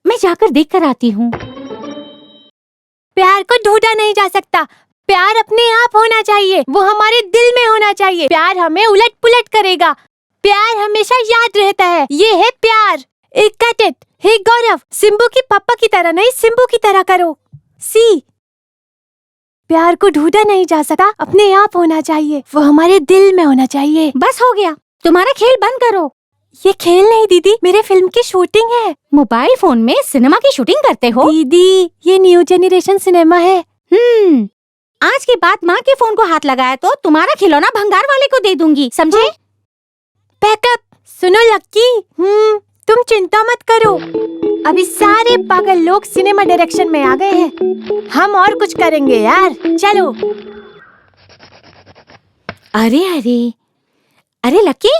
मैं जाकर देख कर आती हूँ। प्यार को ढूंढा नहीं जा सकता, प्यार अपने आप होना चाहिए, वो हमारे दिल में होना चाहिए। प्यार हमें उलट पुलट करेगा, प्यार हमेशा याद रहता है। ये है प्यार। एक कट इट। हे गौरव, सिम्बू की पापा की तरह नहीं, सिम्बू की तरह करो। सी, प्यार को ढूंढा नहीं जा सकता, अपने आप होना चाहिए, वो हमारे दिल में होना चाहिए। बस हो गया, तुम्हारा खेल बंद करो। ये खेल नहीं दीदी, मेरे फिल्म की शूटिंग है। मोबाइल फोन में सिनेमा की शूटिंग करते हो? दीदी, ये न्यू जेनरेशन सिनेमा है। आज के बाद माँ के फोन को हाथ लगाया तो तुम्हारा खिलौना भंगार वाले को दे दूंगी, समझे? पैकअप। सुनो लक्की, तुम चिंता मत करो, अभी सारे पागल लोग सिनेमा डायरेक्शन में आ गए हैं। हम और कुछ करेंगे यार, चलो। अरे अरे अरे लक्की,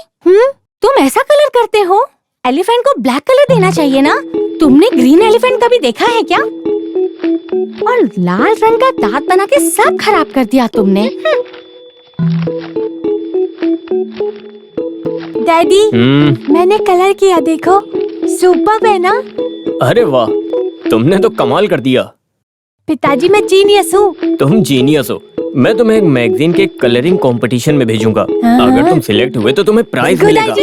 तुम ऐसा कलर करते हो? एलिफेंट को ब्लैक कलर देना चाहिए ना। तुमने ग्रीन एलिफेंट कभी देखा है क्या? और लाल रंग का दांत बना के सब खराब कर दिया तुमने। डैडी, मैंने कलर किया, देखो, सुपर है ना? अरे वाह, तुमने तो कमाल कर दिया। पिताजी, मैं जीनियस हूँ। तुम जीनियस हो। मैं तुम्हें एक मैगजीन के कलरिंग कंपटीशन में भेजूंगा। अगर तुम सिलेक्ट हुए तो तुम्हें प्राइज मिलेगा।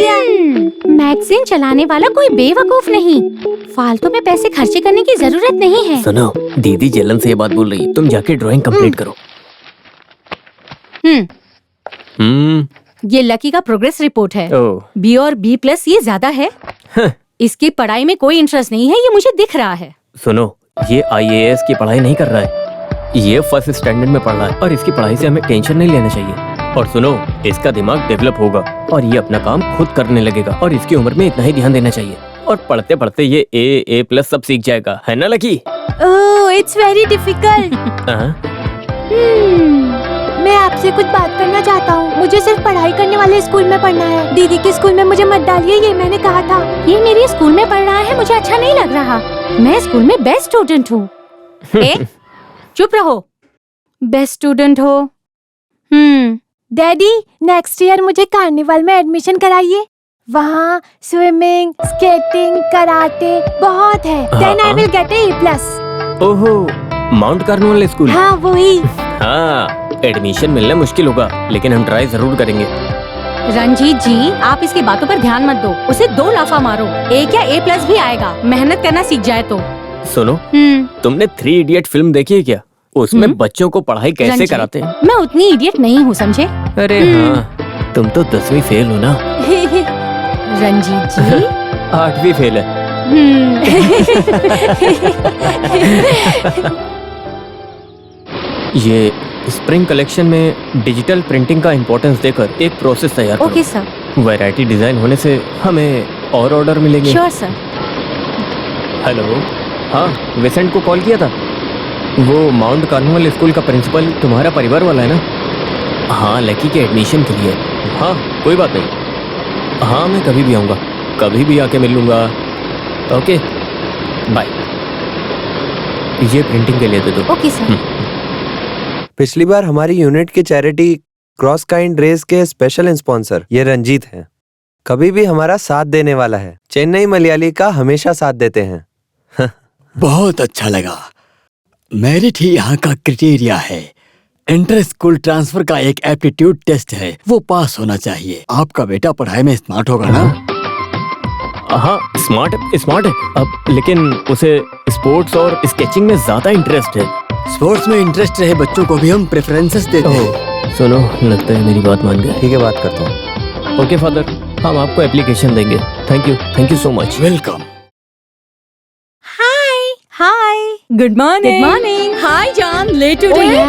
मैगजीन चलाने वाला कोई बेवकूफ नहीं, फालतू में पैसे खर्चे करने की जरूरत नहीं है। सुनो, दीदी जलन से ये बात बोल रही है, तुम जाके ड्राइंग कंप्लीट करो। ये लकी का प्रोग्रेस रिपोर्ट है। बी और B+ ये ज्यादा है। इसकी पढ़ाई में कोई इंटरेस्ट नहीं है, ये मुझे दिख रहा है। सुनो, ये IAS की पढ़ाई नहीं कर रहा है, ये फर्स्ट स्टैंडर्ड में पढ़ रहा है और इसकी पढ़ाई से हमें टेंशन नहीं लेना चाहिए। और सुनो, इसका दिमाग डेवलप होगा और ये अपना काम खुद करने लगेगा और इसकी उम्र में इतना ही ध्यान देना चाहिए। और पढ़ते पढ़ते ये A+ सब सीख जाएगा, है ना lucky? Oh, it's very difficult. मैं आपसे कुछ बात करना चाहता हूँ। मुझे सिर्फ पढ़ाई करने वाले स्कूल में पढ़ना है। दीदी के स्कूल में मुझे मत डालिए, ये मैंने कहा था। ये मेरे स्कूल में पढ़ रहा है, मुझे अच्छा नहीं लग रहा। मैं स्कूल में बेस्ट स्टूडेंट हूँ। चुप रहो, बेस्ट स्टूडेंट हो। डैडी, नेक्स्ट ईयर मुझे कार्निवल में एडमिशन कराइए। वहाँ स्विमिंग, स्केटिंग, कराटे बहुत है। Then I will get A+। ओहो, माउंट कार्निवल स्कूल? हाँ, वही। हाँ, एडमिशन मिलना मुश्किल होगा, लेकिन हम ट्राई जरूर करेंगे। रंजीत जी, आप इसकी बातों पर ध्यान मत दो, उसे 2 लाफा मारो, A या A+ भी आएगा, मेहनत करना सीख जाए तो। सुनो, तुमने 3 इडियट फिल्म देखी है क्या? उसमें बच्चों को पढ़ाई कैसे कराते हैं? मैं उतनी इडियट नहीं हूँ, समझे? अरे हाँ, तुम तो 10वीं फेल हो ना। रंजीत जी 8वीं फेल है। ये स्प्रिंग कलेक्शन में डिजिटल प्रिंटिंग का इम्पोर्टेंस देकर एक प्रोसेस तैयार करो। Okay sir. वैरायटी डिजाइन होने से हमें और ऑर्डर मिलेंगे। Sure sir. हेलो, हाँ, विसेंट को कॉल किया था? वो माउंट कार्निवल स्कूल का प्रिंसिपल तुम्हारा परिवार वाला है ना? हाँ, लकी के एडमिशन के लिए। हाँ, कोई बात नहीं। हाँ, मैं कभी भी आऊँगा, कभी भी आके मिल लूँगा। Okay, bye. ये प्रिंटिंग के लिए दे दो। Okay sir. पिछली बार हमारी यूनिट की चैरिटी क्रॉस काइंड रेस के स्पेशल स्पॉन्सर ये रंजीत हैं। कभी भी हमारा साथ देने वाला है। चेन्नई मलयाली का हमेशा साथ देते हैं। बहुत अच्छा लगा। मेरिट ही यहाँ का क्राइटेरिया है। इंटर स्कूल ट्रांसफर का एक एप्टीट्यूड टेस्ट है, वो पास होना चाहिए। आपका बेटा पढ़ाई में स्मार्ट होगा ना? हाँ, स्मार्ट है। अब लेकिन उसे स्पोर्ट्स और स्केचिंग में ज्यादा इंटरेस्ट है। स्पोर्ट्स में इंटरेस्ट रहे बच्चों को भी हम प्रेफरेंसेस देते हैं। सुनो, लगता है मेरी बात मान गए। ठीक है, बात करता हूँ। ओके फादर, हम आपको एप्लीकेशन देंगे। Thank you so much. Welcome. Hi. Good morning. Hi जान, लेट टुडे।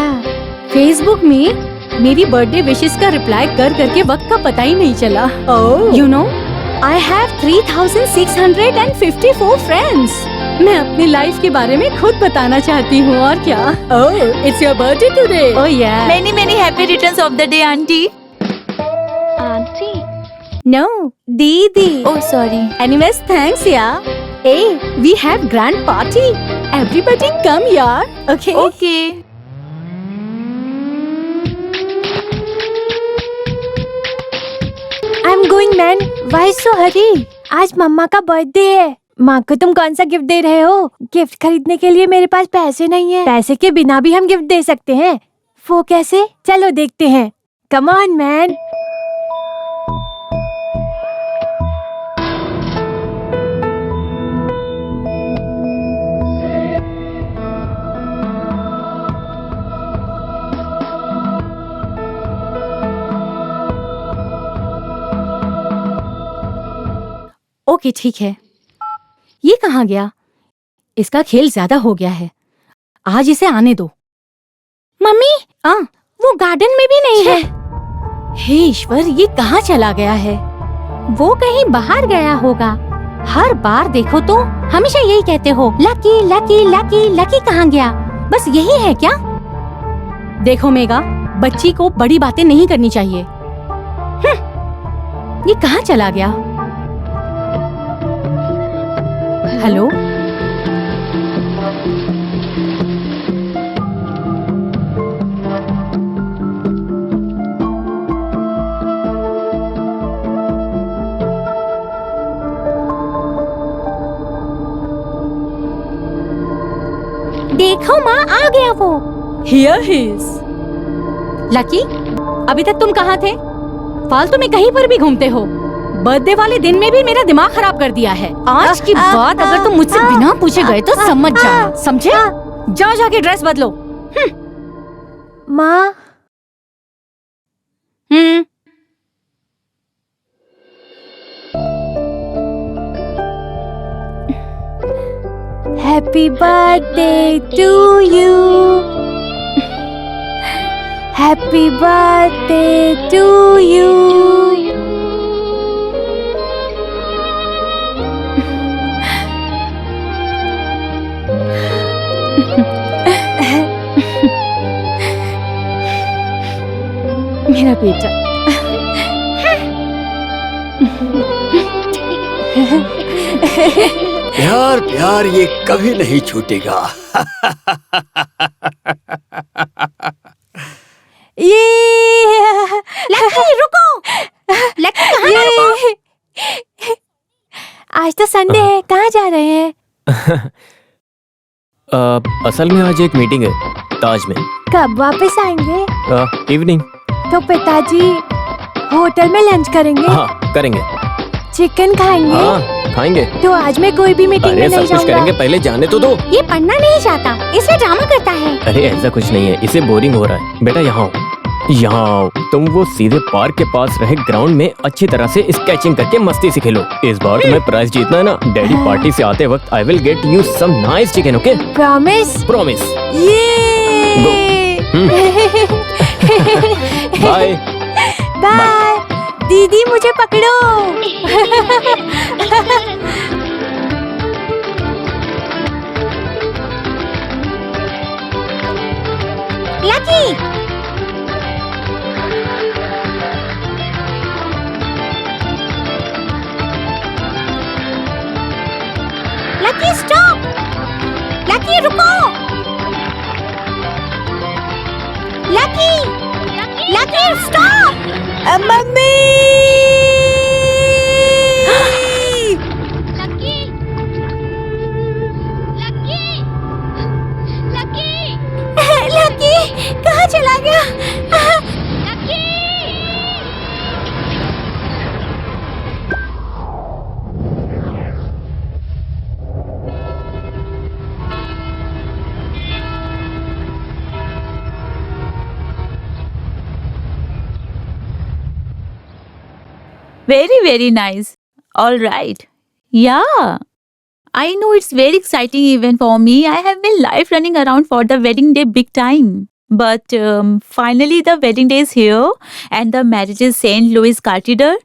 फेसबुक में मेरी बर्थडे विशेस का रिप्लाई कर करके वक्त का पता ही नहीं चला। You know I have 3654 friends. मैं अपनी लाइफ के बारे में खुद बताना चाहती हूँ और क्या। ओह, इट्स योर बर्थडे टुडे। ओह या। Many happy returns of the day, auntie. Auntie. No, दीदी। Oh, sorry. Anyways, thanks यार। Hey, we have grand party. Everybody come यार. Okay. Okay. I'm going man. Why so hurry? आज मम्मा का बर्थडे है। माँ को तुम कौन सा गिफ्ट दे रहे हो? गिफ्ट खरीदने के लिए मेरे पास पैसे नहीं है। पैसे के बिना भी हम गिफ्ट दे सकते हैं। वो कैसे? चलो देखते हैं। Come on man. ओके ठीक है। ये कहाँ गया? इसका खेल ज्यादा हो गया है। आज इसे आने दो। मम्मी, वो गार्डन में भी नहीं है। हे ईश्वर, ये कहाँ चला गया है? वो कहीं बाहर गया होगा। हर बार देखो तो हमेशा यही कहते हो, लकी लकी लकी लकी। कहाँ गया? बस यही है क्या? देखो मेगा, बच्ची को बड़ी बातें नहीं करनी चाहिए। ये कहाँ चला गया? हेलो, देखो माँ, आ गया वो। Here he is. लकी, अभी तक तुम कहाँ थे? फालतू में कहीं पर भी घूमते हो। बर्थडे वाले दिन में भी मेरा दिमाग खराब कर दिया है। आज की बात अगर तुम मुझसे बिना पूछे गए तो समझ जाओ, समझे? जाओ जाके ड्रेस बदलो। माँ। Happy birthday to you. Happy birthday to you. मेरा बेटा। प्यार प्यार ये कभी नहीं छूटेगा। ये लकी रुको। लकी कहाँ रुको? आज तो संडे है, कहाँ जा रहे हैं? असल में आज एक मीटिंग है ताज में। कब वापस आएंगे? इवनिंग। तो पिताजी होटल में लंच करेंगे? हाँ करेंगे। चिकन खाएंगे? हाँ खाएंगे। तो आज मैं कोई भी मीटिंग में नहीं सब कुछ जाऊंगा। करेंगे, पहले जाने तो दो। ये पढ़ना नहीं चाहता, इसे ड्रामा करता है। अरे ऐसा कुछ नहीं है, इसे बोरिंग हो रहा है। बेटा यहाँ आओ, यहाँ आओ। तुम वो सीधे पार्क के पास रहे ग्राउंड में अच्छी तरह से स्केचिंग करके मस्ती से खेलो। इस बार तुम्हें प्राइज जीतना है ना। डैडी पार्टी से आते वक्त I will get you some nice chicken, okay? Promise? Promise. ये बाय बाय। दीदी मुझे पकड़ो। Lucky, Lucky stop. लकी रुको। Lucky, Lucky stop. Mummy. Lucky, Lucky, Lucky, Lucky कहाँ चला गया? Lucky. Very nice. All right. Yeah. I know it's very exciting event for me. I have been live running around for the wedding day big time. But finally the wedding day is here and the marriage is St. Louis Cathedral.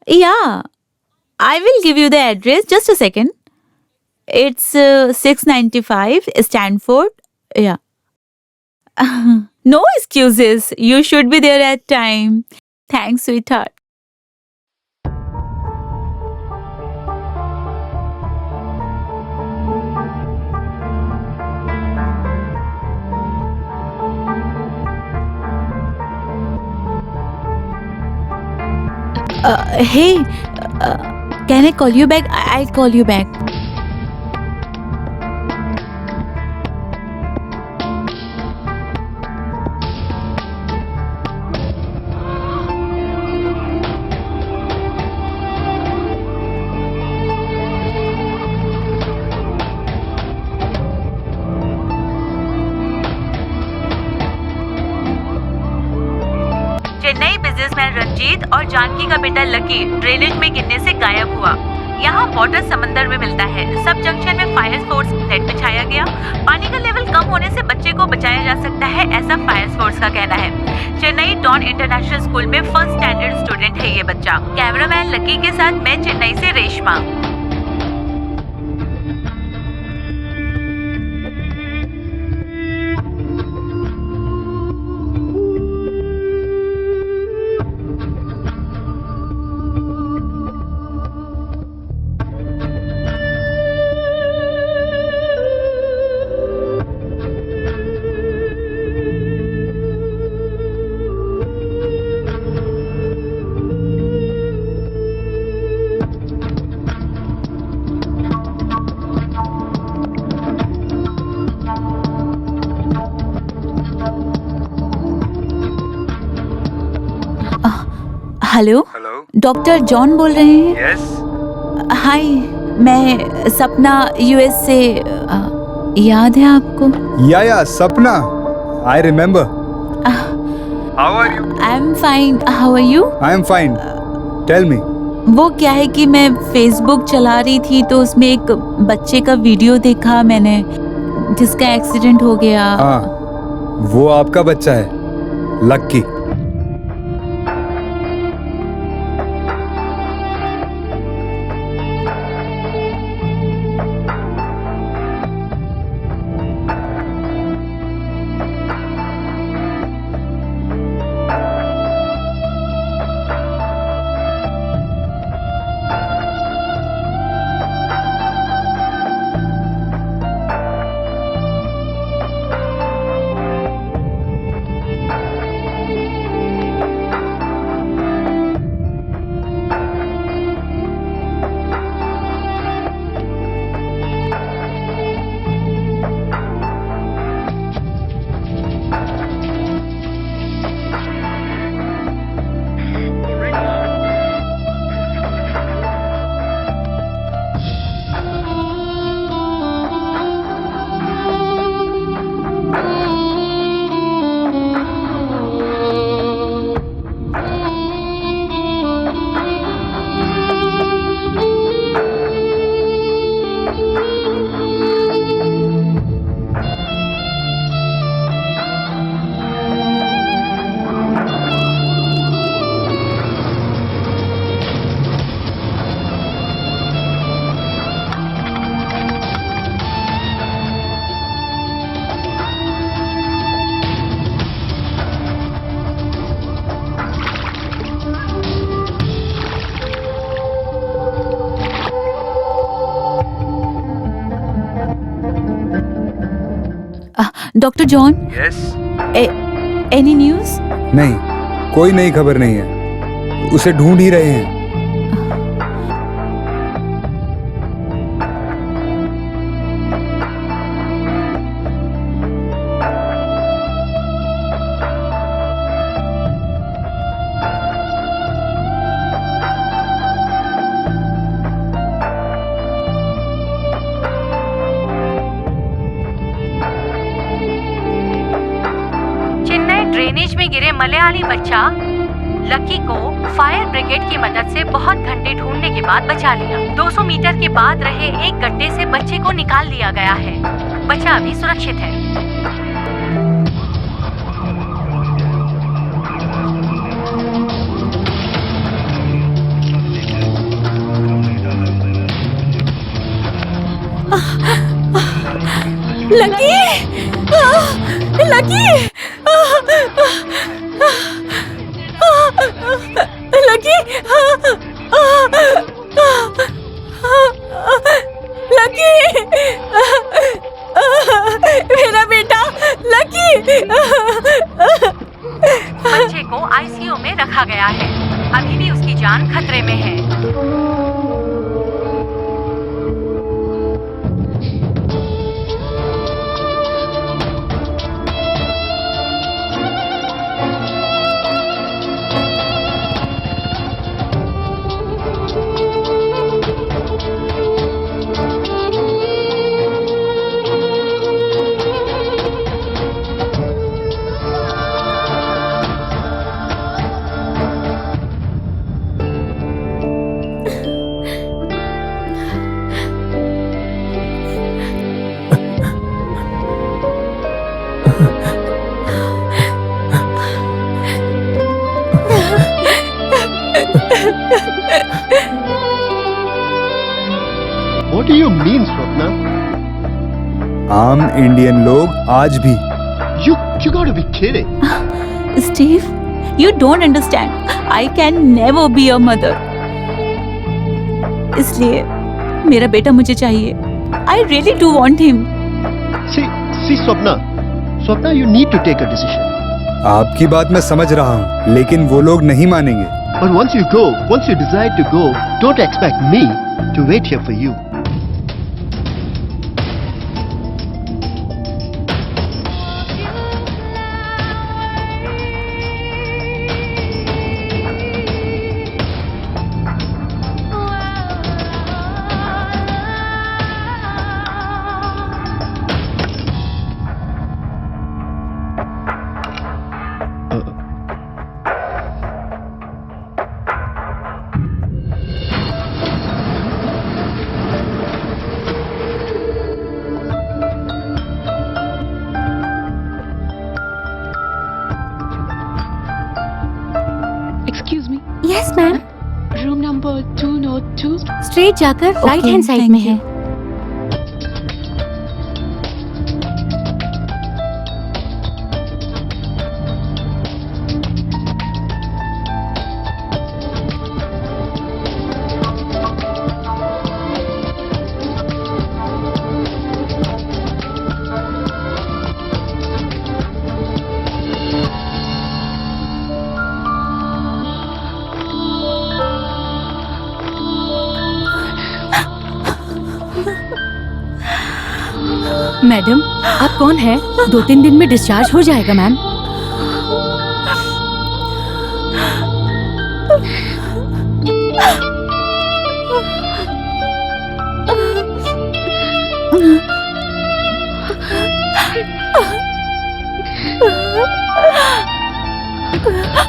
Yeah, I will give you the address. Just a second. It's 695 Stanford. Yeah. No excuses. You should be there at time. Thanks, sweetheart. Hey, can I call you back? I'll call you back. Chennai businessman Ranjit और जानकी का बेटा लकी ड्रेनेज में गिरने से गायब हुआ। यहाँ वाटर समंदर में मिलता है। सब जंक्शन में फायर फोर्स नेट बिछाया गया। पानी का लेवल कम होने से बच्चे को बचाया जा सकता है, ऐसा फायर फोर्स का कहना है। चेन्नई डॉन इंटरनेशनल स्कूल में फर्स्ट स्टैंडर्ड स्टूडेंट है ये बच्चा। कैमरामैन लकी के साथ मैं चेन्नई से रेशमा। हेलो, डॉक्टर जॉन बोल रहे हैं? यस। हाय, मैं सपना यूएस से। याद है आपको? या सपना, I remember. How are you? I am fine, how are you? I am fine, tell me. वो क्या है कि मैं फेसबुक चला रही थी तो उसमें एक बच्चे का वीडियो देखा मैंने जिसका एक्सीडेंट हो गया। हाँ, वो आपका बच्चा है, lucky. Doctor John? Yes. Any news? नहीं, कोई नई खबर नहीं है। उसे ढूंढ ही रहे हैं। ड्रेनेज में गिरे मलयाली बच्चा लकी को फायर ब्रिगेड की मदद से बहुत घंटे ढूंढने के बाद बचा लिया। 200 मीटर के बाद रहे एक गड्ढे से बच्चे को निकाल लिया गया है। बच्चा अभी सुरक्षित है। लकी, लकी, लकी, लकी, मेरा बेटा लकी। बच्चे को आईसीयू में रखा गया है। अभी भी उसकी जान खतरे में है। What do you mean, Swapna? आम इंडियन लोग आज भी You gotta be kidding. Steve, you don't understand. I can never be a mother. इसलिए मेरा बेटा मुझे चाहिए. I really do want him. See, Swapna. Swapna, you need to take a decision. आपकी बात मैं समझ रहा हूँ, लेकिन वो लोग नहीं मानेंगे। But once you decide to go, don't expect me to wait here for you. Excuse me. Yes, ma'am. Room number 202. Straight जाकर राइट हैंड साइड में है। मैडम, आप कौन है? 2-3 दिन में डिस्चार्ज हो जाएगा मैम।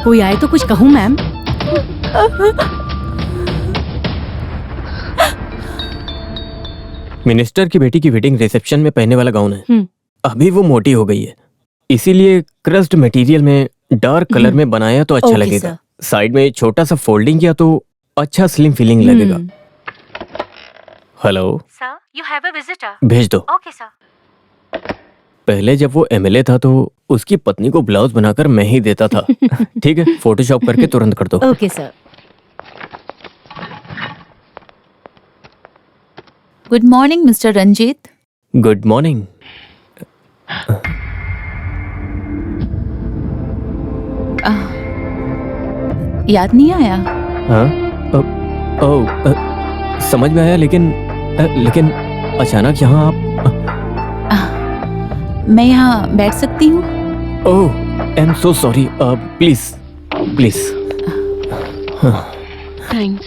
कोई आए तो कुछ कहूँ मैम? मिनिस्टर की बेटी की वेडिंग रिसेप्शन में पहनने वाला गाउन है। अभी वो मोटी हो गई है, इसीलिए क्रस्ट मटेरियल में डार्क कलर में बनाया तो अच्छा लगेगा। साइड में छोटा सा फोल्डिंग किया तो अच्छा स्लिम फीलिंग लगेगा। Hello sir, you have a visitor. भेज दो। Okay sir. पहले जब वो एमएलए था तो उसकी पत्नी को ब्लाउज बनाकर मैं ही देता था। ठीक है, फोटोशॉप करके तुरंत कर दो। Okay sir. Good morning mister Ranjit. Good morning. याद नहीं आया? हाँ, समझ में आया, लेकिन अचानक यहाँ आप। मैं यहाँ बैठ सकती हूँ? Oh, I am so sorry. Please please. Thanks.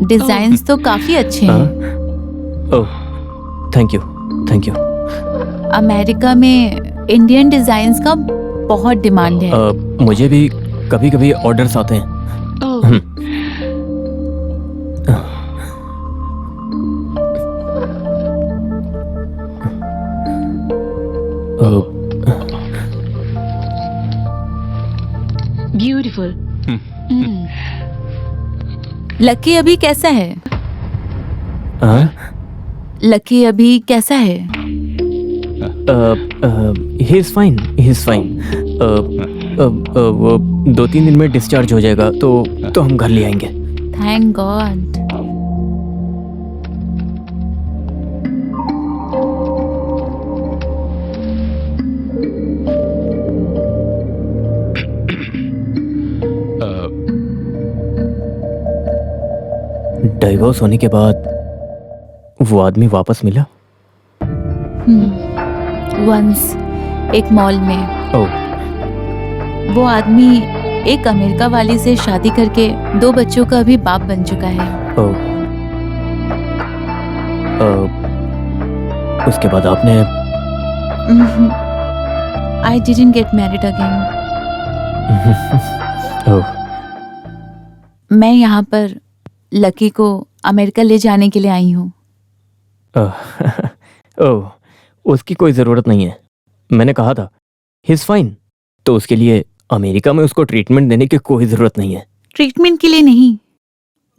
Designs तो काफी अच्छे हैं। Oh, thank you, thank you. America में इंडियन डिजाइन्स का बहुत डिमांड है। मुझे भी कभी कभी ऑर्डर्स आते हैं। Oh. Beautiful. लकी अभी कैसा है? लकी अभी कैसा है? He is fine, he is fine. वो 2-3 दिन में डिस्चार्ज हो जाएगा तो हम घर ले आएंगे। Thank God. डाइवोर्स होने के बाद वो आदमी वापस मिला? वंस एक मॉल में। ओह, वो आदमी एक अमेरिका वाली से शादी करके 2 बच्चों का अभी बाप बन चुका है। ओह। उसके बाद आपने? I didn't get married again. Oh. मैं यहाँ पर लकी को अमेरिका ले जाने के लिए आई हूँ। ओह, उसकी कोई जरूरत नहीं है। मैंने कहा था ही इज फाइन, तो उसके लिए अमेरिका में उसको ट्रीटमेंट देने की कोई जरूरत नहीं है। ट्रीटमेंट के लिए नहीं,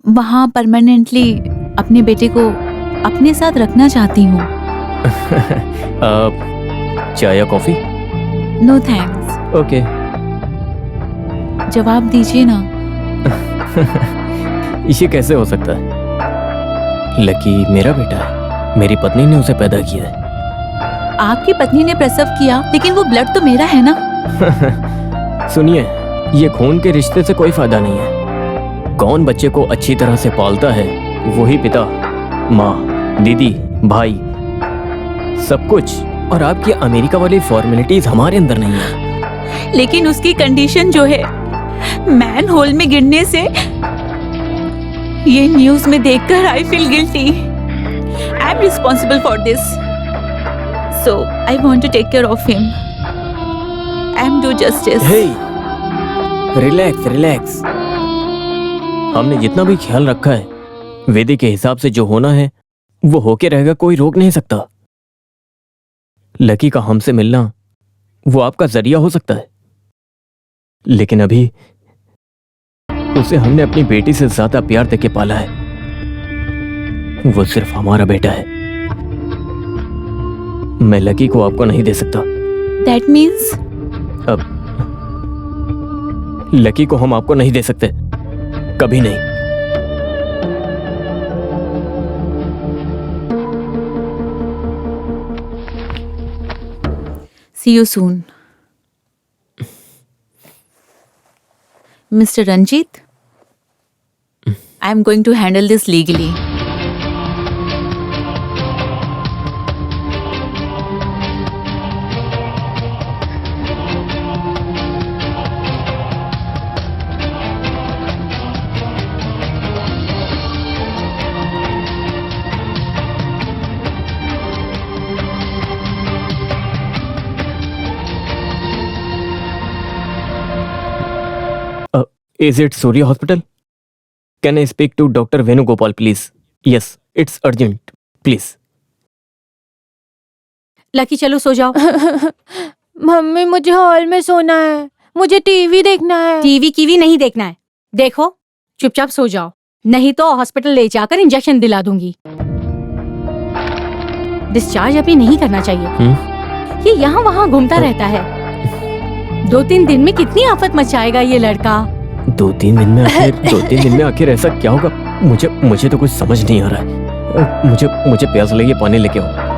वहाँ परमानेंटली अपने बेटे को अपने साथ रखना चाहती हूँ। चाय या कॉफी? No thanks. ओके। जवाब दीजिए ना। ये कैसे हो सकता है? लकी मेरा बेटा है, मेरी पत्नी ने उसे पैदा किया है। आपकी पत्नी ने प्रसव किया, लेकिन वो ब्लड तो मेरा है ना। सुनिए, ये खून के रिश्ते से कोई फायदा नहीं है। कौन बच्चे को अच्छी तरह से पालता है वही पिता, माँ, दीदी, भाई, सब कुछ। और आपकी अमेरिका वाली फॉर्मेलिटीज हमारे अंदर नहीं है। लेकिन उसकी कंडीशन जो है, मैन होल में गिरने से, ये न्यूज में देखकर I feel guilty. I am responsible for this, so I want to take care of him. I am do justice. Hey, relax relax. हमने जितना भी ख्याल रखा है, वेदी के हिसाब से जो होना है वो होके रहेगा, कोई रोक नहीं सकता। लकी का हमसे मिलना वो आपका जरिया हो सकता है, लेकिन अभी उसे हमने अपनी बेटी से ज्यादा प्यार देके पाला है। वो सिर्फ हमारा बेटा है। मैं लकी को आपको नहीं दे सकता। That means? अब लकी को हम आपको नहीं दे सकते, कभी नहीं। See you soon. Mr. Ranjit, I am going to handle this legally. Is it Surya Hospital? Can I speak to Dr. Venugopal, please? Yes, it's urgent. Please. Lucky चलो सो जाओ। मम्मी मुझे हॉल में सोना है, मुझे टीवी देखना है। टीवी कीवी नहीं देखना है। देखो चुपचाप सो जाओ, नहीं तो हॉस्पिटल ले जाकर इंजेक्शन दिला दूंगी। डिस्चार्ज अभी नहीं करना चाहिए। ये यहाँ वहाँ घूमता रहता है। 2-3 दिन में कितनी आफत मचाएगा ये लड़का। 2-3 दिन में आखिर ऐसा क्या होगा? मुझे तो कुछ समझ नहीं आ रहा है। मुझे प्यास लगी, पानी लेके आओ।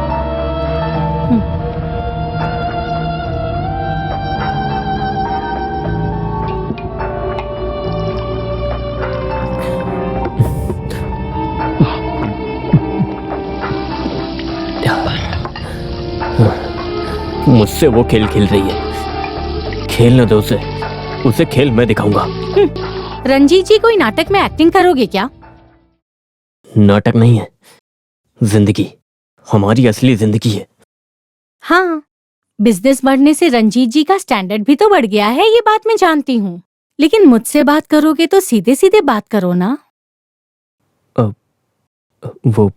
मुझसे वो खेल खेल रही है। खेलने दो उसे खेल मैं दिखाऊंगा। रंजीत जी कोई नाटक में एक्टिंग करोगे क्या? नाटक नहीं है, जिंदगी, हमारी असली जिंदगी है। हाँ, बिजनेस बढ़ने से रंजीत जी का स्टैंडर्ड भी तो बढ़ गया है, ये बात मैं जानती हूँ। लेकिन मुझसे बात करोगे तो सीधे सीधे बात करो ना। वो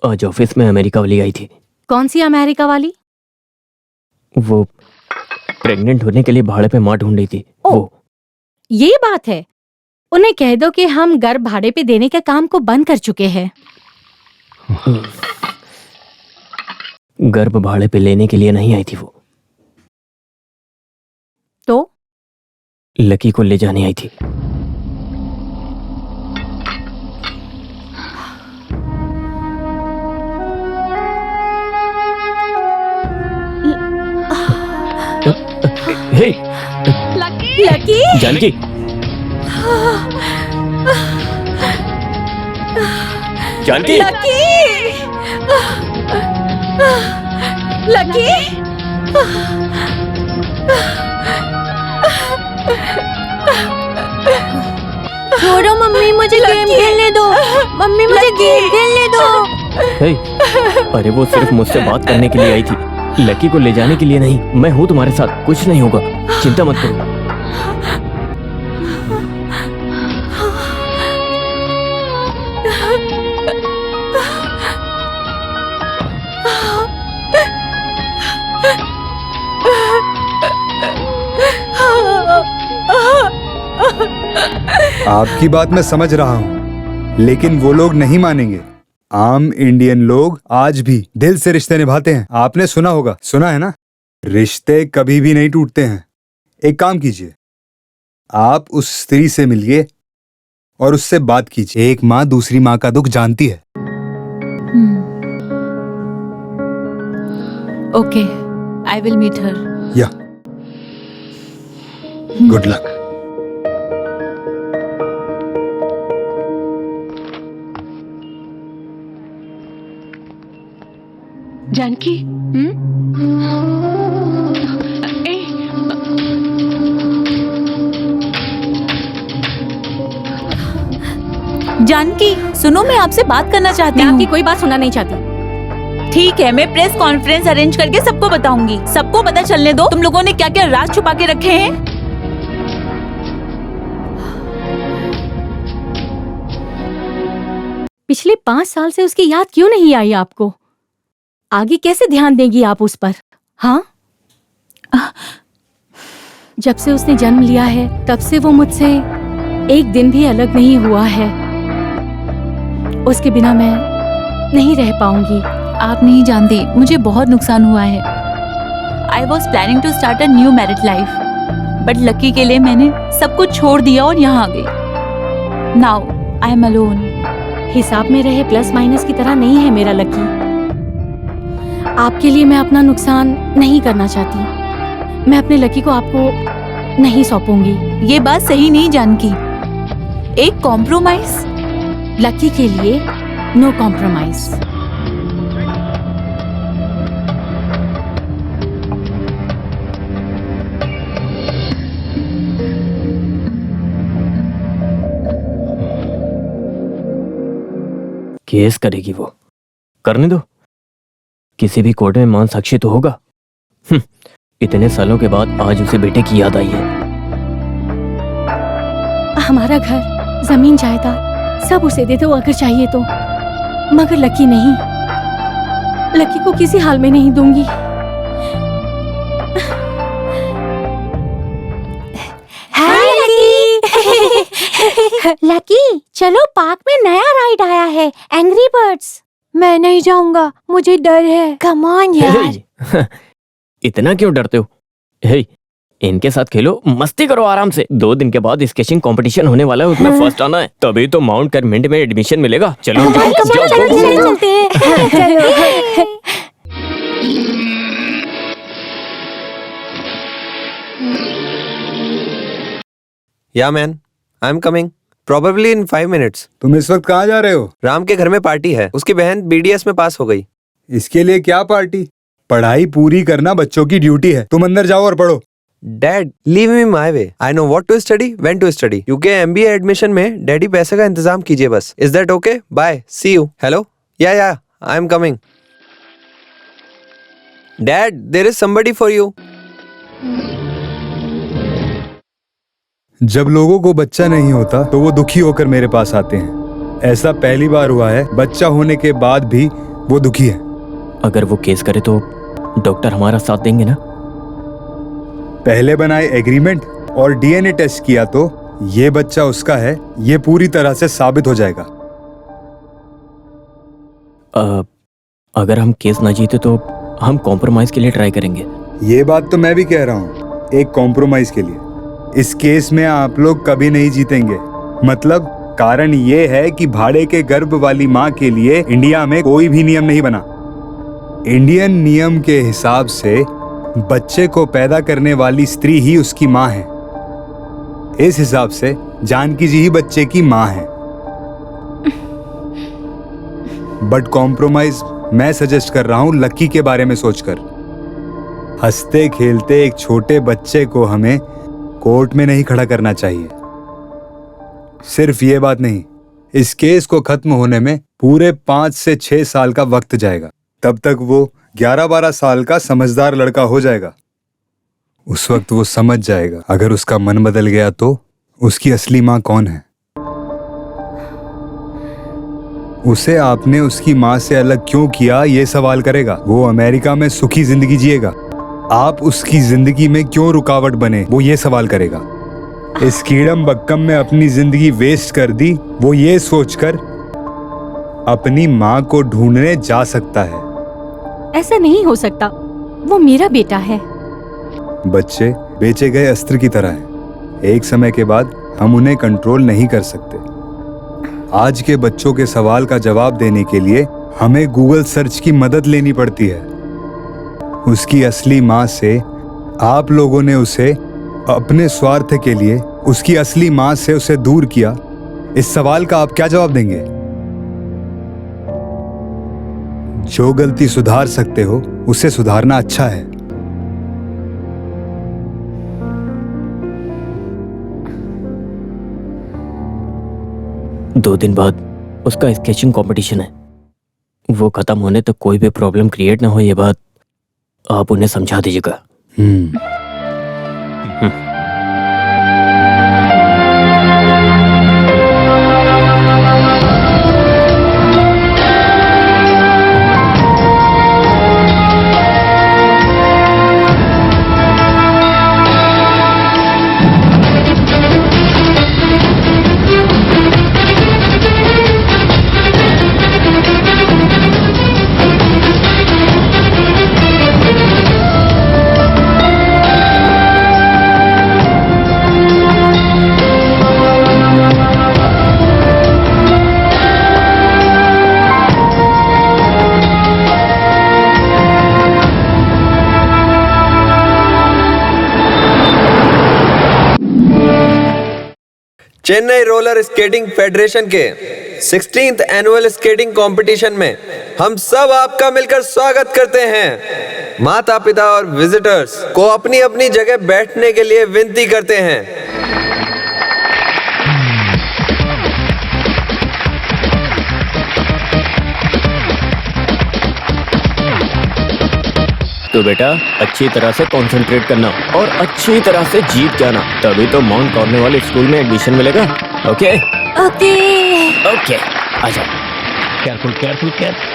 आज ऑफिस में अमेरिका वाली आई थी। कौन सी अमेरिका वाली? वो प्रेग्नेंट होने के लिए भाड़े पे माँ ढूंढ रही थी। वो ये बात है, उन्हें कह दो कि हम घर भाड़े पे देने के काम को बंद कर चुके हैं। गर्भ भाड़े पे लेने के लिए नहीं आई थी वो, तो लकी को ले जाने आई थी। हे लकी! जानकी, जानकी, लकी! लकी! छोड़ो मम्मी, मुझे गेम खेलने दो। मम्मी मुझे गेम खेलने दो। हे, अरे वो सिर्फ मुझसे बात करने के लिए आई थी, लकी को ले जाने के लिए नहीं। मैं हूँ तुम्हारे साथ, कुछ नहीं होगा, चिंता मत करो। आपकी बात मैं समझ रहा हूँ, लेकिन वो लोग नहीं मानेंगे। आम इंडियन लोग आज भी दिल से रिश्ते निभाते हैं। आपने सुना होगा, सुना है ना, रिश्ते कभी भी नहीं टूटते हैं। एक काम कीजिए, आप उस स्त्री से मिलिए और उससे बात कीजिए। एक माँ दूसरी माँ का दुख जानती है। Okay, I will meet her. Yeah good luck. Janaki, Janaki सुनो, मैं आपसे बात करना चाहती मैं हूँ। आपकी कोई बात सुनना नहीं चाहती। ठीक है, मैं प्रेस कॉन्फ्रेंस अरेंज करके सबको बताऊंगी। सबको पता चलने दो तुम लोगों ने क्या क्या राज छुपा के रखे हैं। पिछले 5 साल से उसकी याद क्यों नहीं आई आपको? आगे कैसे ध्यान देंगी आप उस पर? हाँ, जब से उसने जन्म लिया है तब से वो मुझसे एक दिन भी अलग नहीं हुआ है। उसके बिना मैं नहीं रह पाऊंगी। आप नहीं जानती, मुझे बहुत नुकसान हुआ है। I was planning to start a new married life, but Lucky के लिए मैंने सब कुछ छोड़ दिया और यहाँ आ गई। Now I am alone. हिसाब में रहे प्लस माइनस की तरह नहीं है मेरा लकी। आपके लिए मैं अपना नुकसान नहीं करना चाहती। मैं अपने लकी को आपको नहीं सौंपूंगी। ये बात सही नहीं जानकी। एक कॉम्प्रोमाइज? लकी के लिए नो कॉम्प्रोमाइज। केस करेगी वो, करने दो। किसी भी कोर्ट में मान साक्षी तो होगा। इतने सालों के बाद आज उसे बेटे की याद आई है। हमारा घर, जमीन, जायदाद सब उसे दे दो अगर चाहिए तो, मगर लकी नहीं। लकी को किसी हाल में नहीं दूंगी। हाय लकी। लकी, चलो पार्क में नया राइड आया है, एंग्री बर्ड्स। मैं नहीं जाऊंगा, मुझे डर है। कम ऑन यार। इतना क्यों डरते हो? हे, इनके साथ खेलो, मस्ती करो आराम से। 2 दिन के बाद स्केचिंग कंपटीशन होने वाला है, उसमें फर्स्ट आना है, तभी तो माउंट करमेंट में एडमिशन मिलेगा। चलो चलते हैं। या man, I am coming probably in 5 minutes. तुम इस वक्त कहाँ जा रहे हो? राम के घर में पार्टी है, उसकी बहन BDS में पास हो गई। इसके लिए क्या पार्टी? पढ़ाई पूरी करना बच्चों की ड्यूटी है। तुम अंदर जाओ और पढ़ो। Dad leave me my way, I know what to study, when to study. UK MBA admission में डैडी पैसे का इंतजाम कीजिए बस। Is that okay? Bye, see you. Hello, yeah I am coming. Dad, there is somebody for you. जब लोगों को बच्चा नहीं होता तो वो दुखी होकर मेरे पास आते हैं। ऐसा पहली बार हुआ है, बच्चा होने के बाद भी वो दुखी है। अगर वो केस करे तो डॉक्टर हमारा साथ देंगे ना? पहले बनाए एग्रीमेंट और डीएनए टेस्ट किया तो ये बच्चा उसका है, ये पूरी तरह से साबित हो जाएगा। अगर हम केस ना जीते तो हम कॉम्प्रोमाइज के लिए ट्राई करेंगे। ये बात तो मैं भी कह रहा हूँ, एक कॉम्प्रोमाइज के लिए। इस केस में आप लोग कभी नहीं जीतेंगे। मतलब कारण ये है कि भाड़े के गर्भ वाली माँ के लिए इंडिया में कोई भी नियम नहीं बना। इंडियन नियम के हिसाब से बच्चे को पैदा करने वाली स्त्री ही उसकी माँ है। इस हिसाब से जानकी जी ही बच्चे की माँ है। बट कॉम्प्रोमाइज मैं सजेस्ट कर रहा हूं लकी के बारे में सोचकर। हंसते खेलते एक छोटे बच्चे को हमें कोर्ट में नहीं खड़ा करना चाहिए। सिर्फ ये बात नहीं, इस केस को खत्म होने में पूरे 5 से 6 साल का वक्त जाएगा। तब तक वो 11-12 साल का समझदार लड़का हो जाएगा। उस वक्त वो समझ जाएगा अगर उसका मन बदल गया तो उसकी असली माँ कौन है। उसे आपने उसकी माँ से अलग क्यों किया ये सवाल करेगा। वो अमेरिका में सुखी जिंदगी जिएगा, आप उसकी जिंदगी में क्यों रुकावट बने वो ये सवाल करेगा। इस कीड़म बक्कम में अपनी जिंदगी वेस्ट कर दी, वो ये सोचकर अपनी माँ को ढूंढने जा सकता है। ऐसा नहीं हो सकता, वो मेरा बेटा है। बच्चे बेचे गए अस्त्र की तरह हैं। एक समय के बाद हम उन्हें कंट्रोल नहीं कर सकते। आज के बच्चों के सवाल का जवाब देने के लिए हमें गूगल सर्च की मदद लेनी पड़ती है। उसकी असली माँ से आप लोगों ने उसे अपने स्वार्थ के लिए उसकी असली माँ से उसे दूर किया। इस सवाल का आप क्या जवाब देंगे? जो गलती सुधार सकते हो उसे सुधारना अच्छा है। दो दिन बाद उसका स्केचिंग कंपटीशन है। वो खत्म होने तक कोई भी प्रॉब्लम क्रिएट ना हो, ये बात आप उन्हें समझा दीजिएगा। चेन्नई रोलर स्केटिंग फेडरेशन के 16th एनुअल स्केटिंग कंपटीशन में हम सब आपका मिलकर स्वागत करते हैं। माता पिता और विजिटर्स को अपनी अपनी जगह बैठने के लिए विनती करते हैं। तो बेटा अच्छी तरह से कंसंट्रेट करना और अच्छी तरह से जीत जाना, तभी तो माउंट कॉर्नवाल स्कूल में एडमिशन मिलेगा। ओके ओके ओके, आ जाओ। Careful careful careful.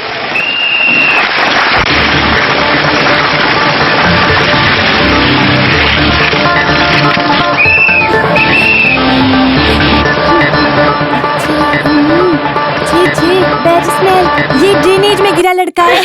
Bad smell, ये ड्रेनेज में गिरा लड़का है।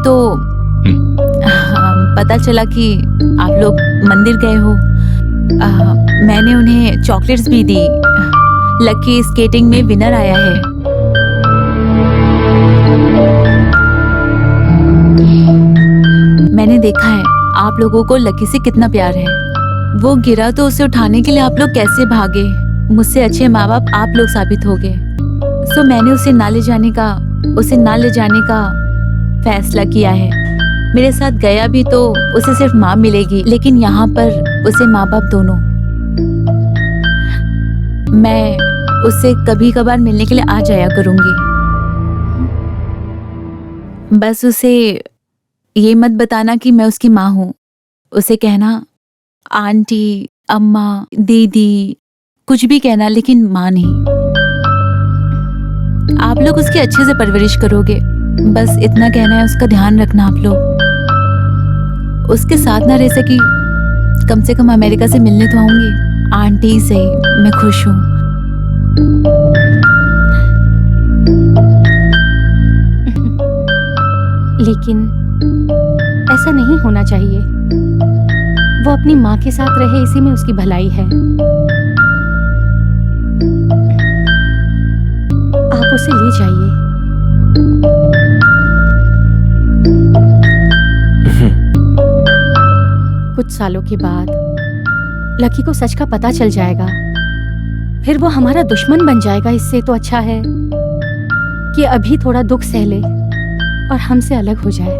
तो पता चला कि आप लोग मंदिर गए हो। मैंने उन्हें चॉकलेट्स भी दी। लकी स्केटिंग में विनर आया है। मैंने देखा है आप लोगों को लकी से कितना प्यार है। वो गिरा तो उसे उठाने के लिए आप लोग कैसे भागे। मुझसे अच्छे माँ बाप आप लोग साबित हो गए। सो मैंने उसे ना ले जाने का फैसला किया है। मेरे साथ गया भी तो उसे सिर्फ माँ मिलेगी, लेकिन यहाँ पर उसे माँ बाप दोनों। मैं उससे कभी कभार मिलने के लिए आ जाया करूंगी। बस उसे ये मत बताना कि मैं उसकी माँ हूँ। उसे कहना आंटी, अम्मा, दीदी, कुछ भी कहना, लेकिन माँ नहीं। आप लोग उसकी अच्छे से परवरिश करोगे, बस इतना कहना है। उसका ध्यान रखना आप लोग। उसके साथ ना रह सकी, कम से कम अमेरिका से मिलने तो आऊंगी। आंटी से मैं खुश हूँ। लेकिन ऐसा नहीं होना चाहिए। वो अपनी माँ के साथ रहे, इसी में उसकी भलाई है। आप उसे ले जाइए। कुछ सालों के बाद लकी को सच का पता चल जाएगा, फिर वो हमारा दुश्मन बन जाएगा। इससे तो अच्छा है कि अभी थोड़ा दुख सह ले और हमसे अलग हो जाए।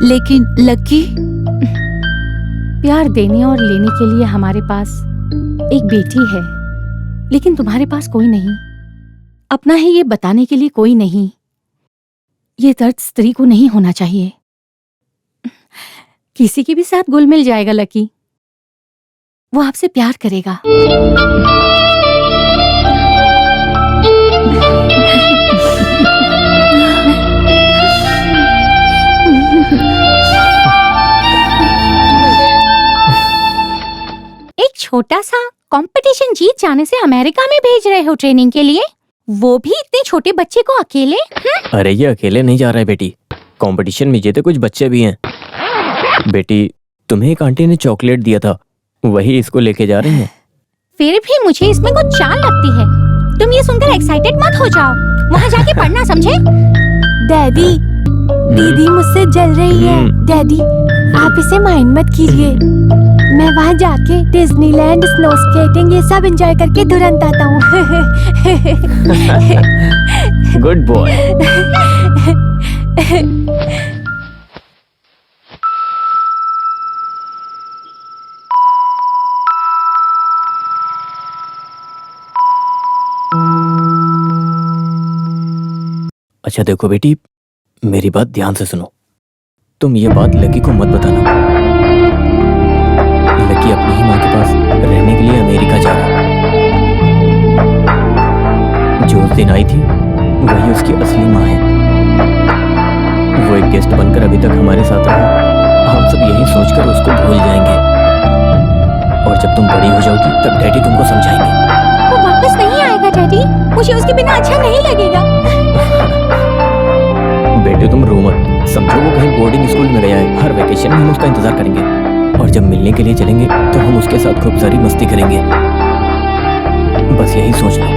लेकिन लकी, प्यार देने और लेने के लिए हमारे पास एक बेटी है, लेकिन तुम्हारे पास कोई नहीं। अपना है ये बताने के लिए कोई नहीं। ये दर्द स्त्री को नहीं होना चाहिए। किसी के भी साथ घुल मिल जाएगा लकी, वो आपसे प्यार करेगा। एक छोटा सा कंपटीशन जीत जाने से अमेरिका में भेज रहे हो ट्रेनिंग के लिए, वो भी इतने छोटे बच्चे को अकेले? अरे ये अकेले नहीं जा रहा है बेटी, कंपटीशन में जीते कुछ बच्चे भी हैं। बेटी, तुम्हें एक आंटी ने चॉकलेट दिया था, वही इसको लेके जा रही हैं। फिर भी मुझे इसमें कुछ चाल लगती है। तुम ये सुनकर एक्साइटेड मत हो जाओ, वहाँ जाके पढ़ना, समझे? डैडी, दीदी मुझसे जल रही है। डैडी, आप इसे माइंड मत कीजिए। मैं वहाँ जाके डिज्नीलैंड, स्नो स्केटिंग ये सब एंजॉय करके तुरंत आता हूँ। Good boy. अच्छा देखो बेटी, मेरी बात ध्यान से सुनो। तुम ये बात लकी को मत बताना। लकी अपनी ही माँ के पास रहने के लिए अमेरिका जा रहा है। जो उस दिन आई थी वही उसकी असली माँ है। वो एक गेस्ट बनकर अभी तक हमारे साथ रहा। हम सब यही सोचकर उसको भूल जाएंगे, और जब तुम बड़ी हो जाओगी तब डैडी तुमको समझाएंगे। वो वापस नहीं आएगा डैडी, मुझे उसके बिना अच्छा नहीं लगेगा। बेटे तुम रो मत, समझो वो कहीं बोर्डिंग स्कूल में गया है। हर वेकेशन में हम उसका इंतजार करेंगे, और जब मिलने के लिए चलेंगे तो हम उसके साथ खूब सारी मस्ती करेंगे। बस यही सोच लो।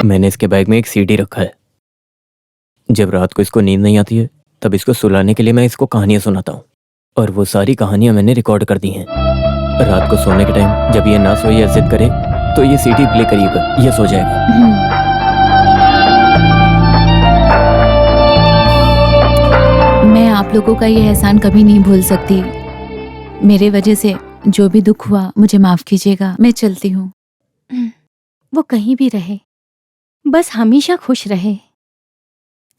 मैंने इसके बैग में एक सीडी रखा है। जब रात को इसको नींद नहीं आती है तब इसको सुलाने के लिए मैं इसको कहानियां सुनाता हूँ, और वो सारी कहानियां मैंने रिकॉर्ड कर दी हैं। रात को सोने के टाइम जब ये ना सोए या जिद करे तो ये सीडी प्ले करिएगा, ये सो जाएगा। मैं आप लोगों का ये एहसान कभी नहीं भूल सकती। मेरे वजह से जो भी दुख हुआ मुझे माफ कीजिएगा। मैं चलती हूँ। वो कहीं भी रहे, बस हमेशा खुश रहे,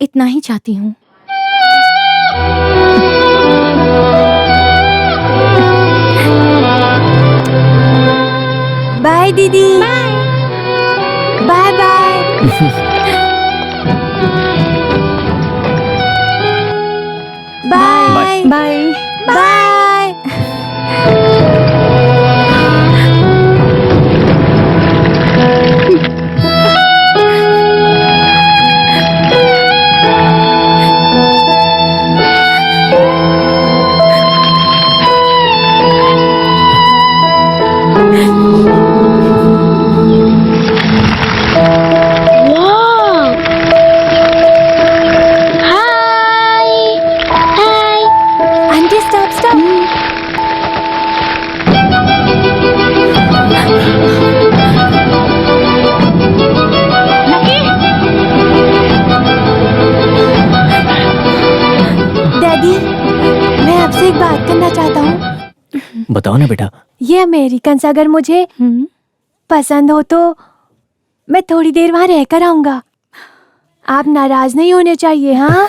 इतना ही चाहती हूँ। बाय दीदी। Bye bye. Bye bye bye. Wow! Hi! Hi! Aunty stop stop. Daddy, मैं आपसे एक बात करना चाहता हूँ। बताओ ना बेटा। ये अमेरिकन अगर मुझे पसंद हो तो मैं थोड़ी देर वहाँ रहकर आऊंगा। आप नाराज नहीं होने चाहिए, हाँ?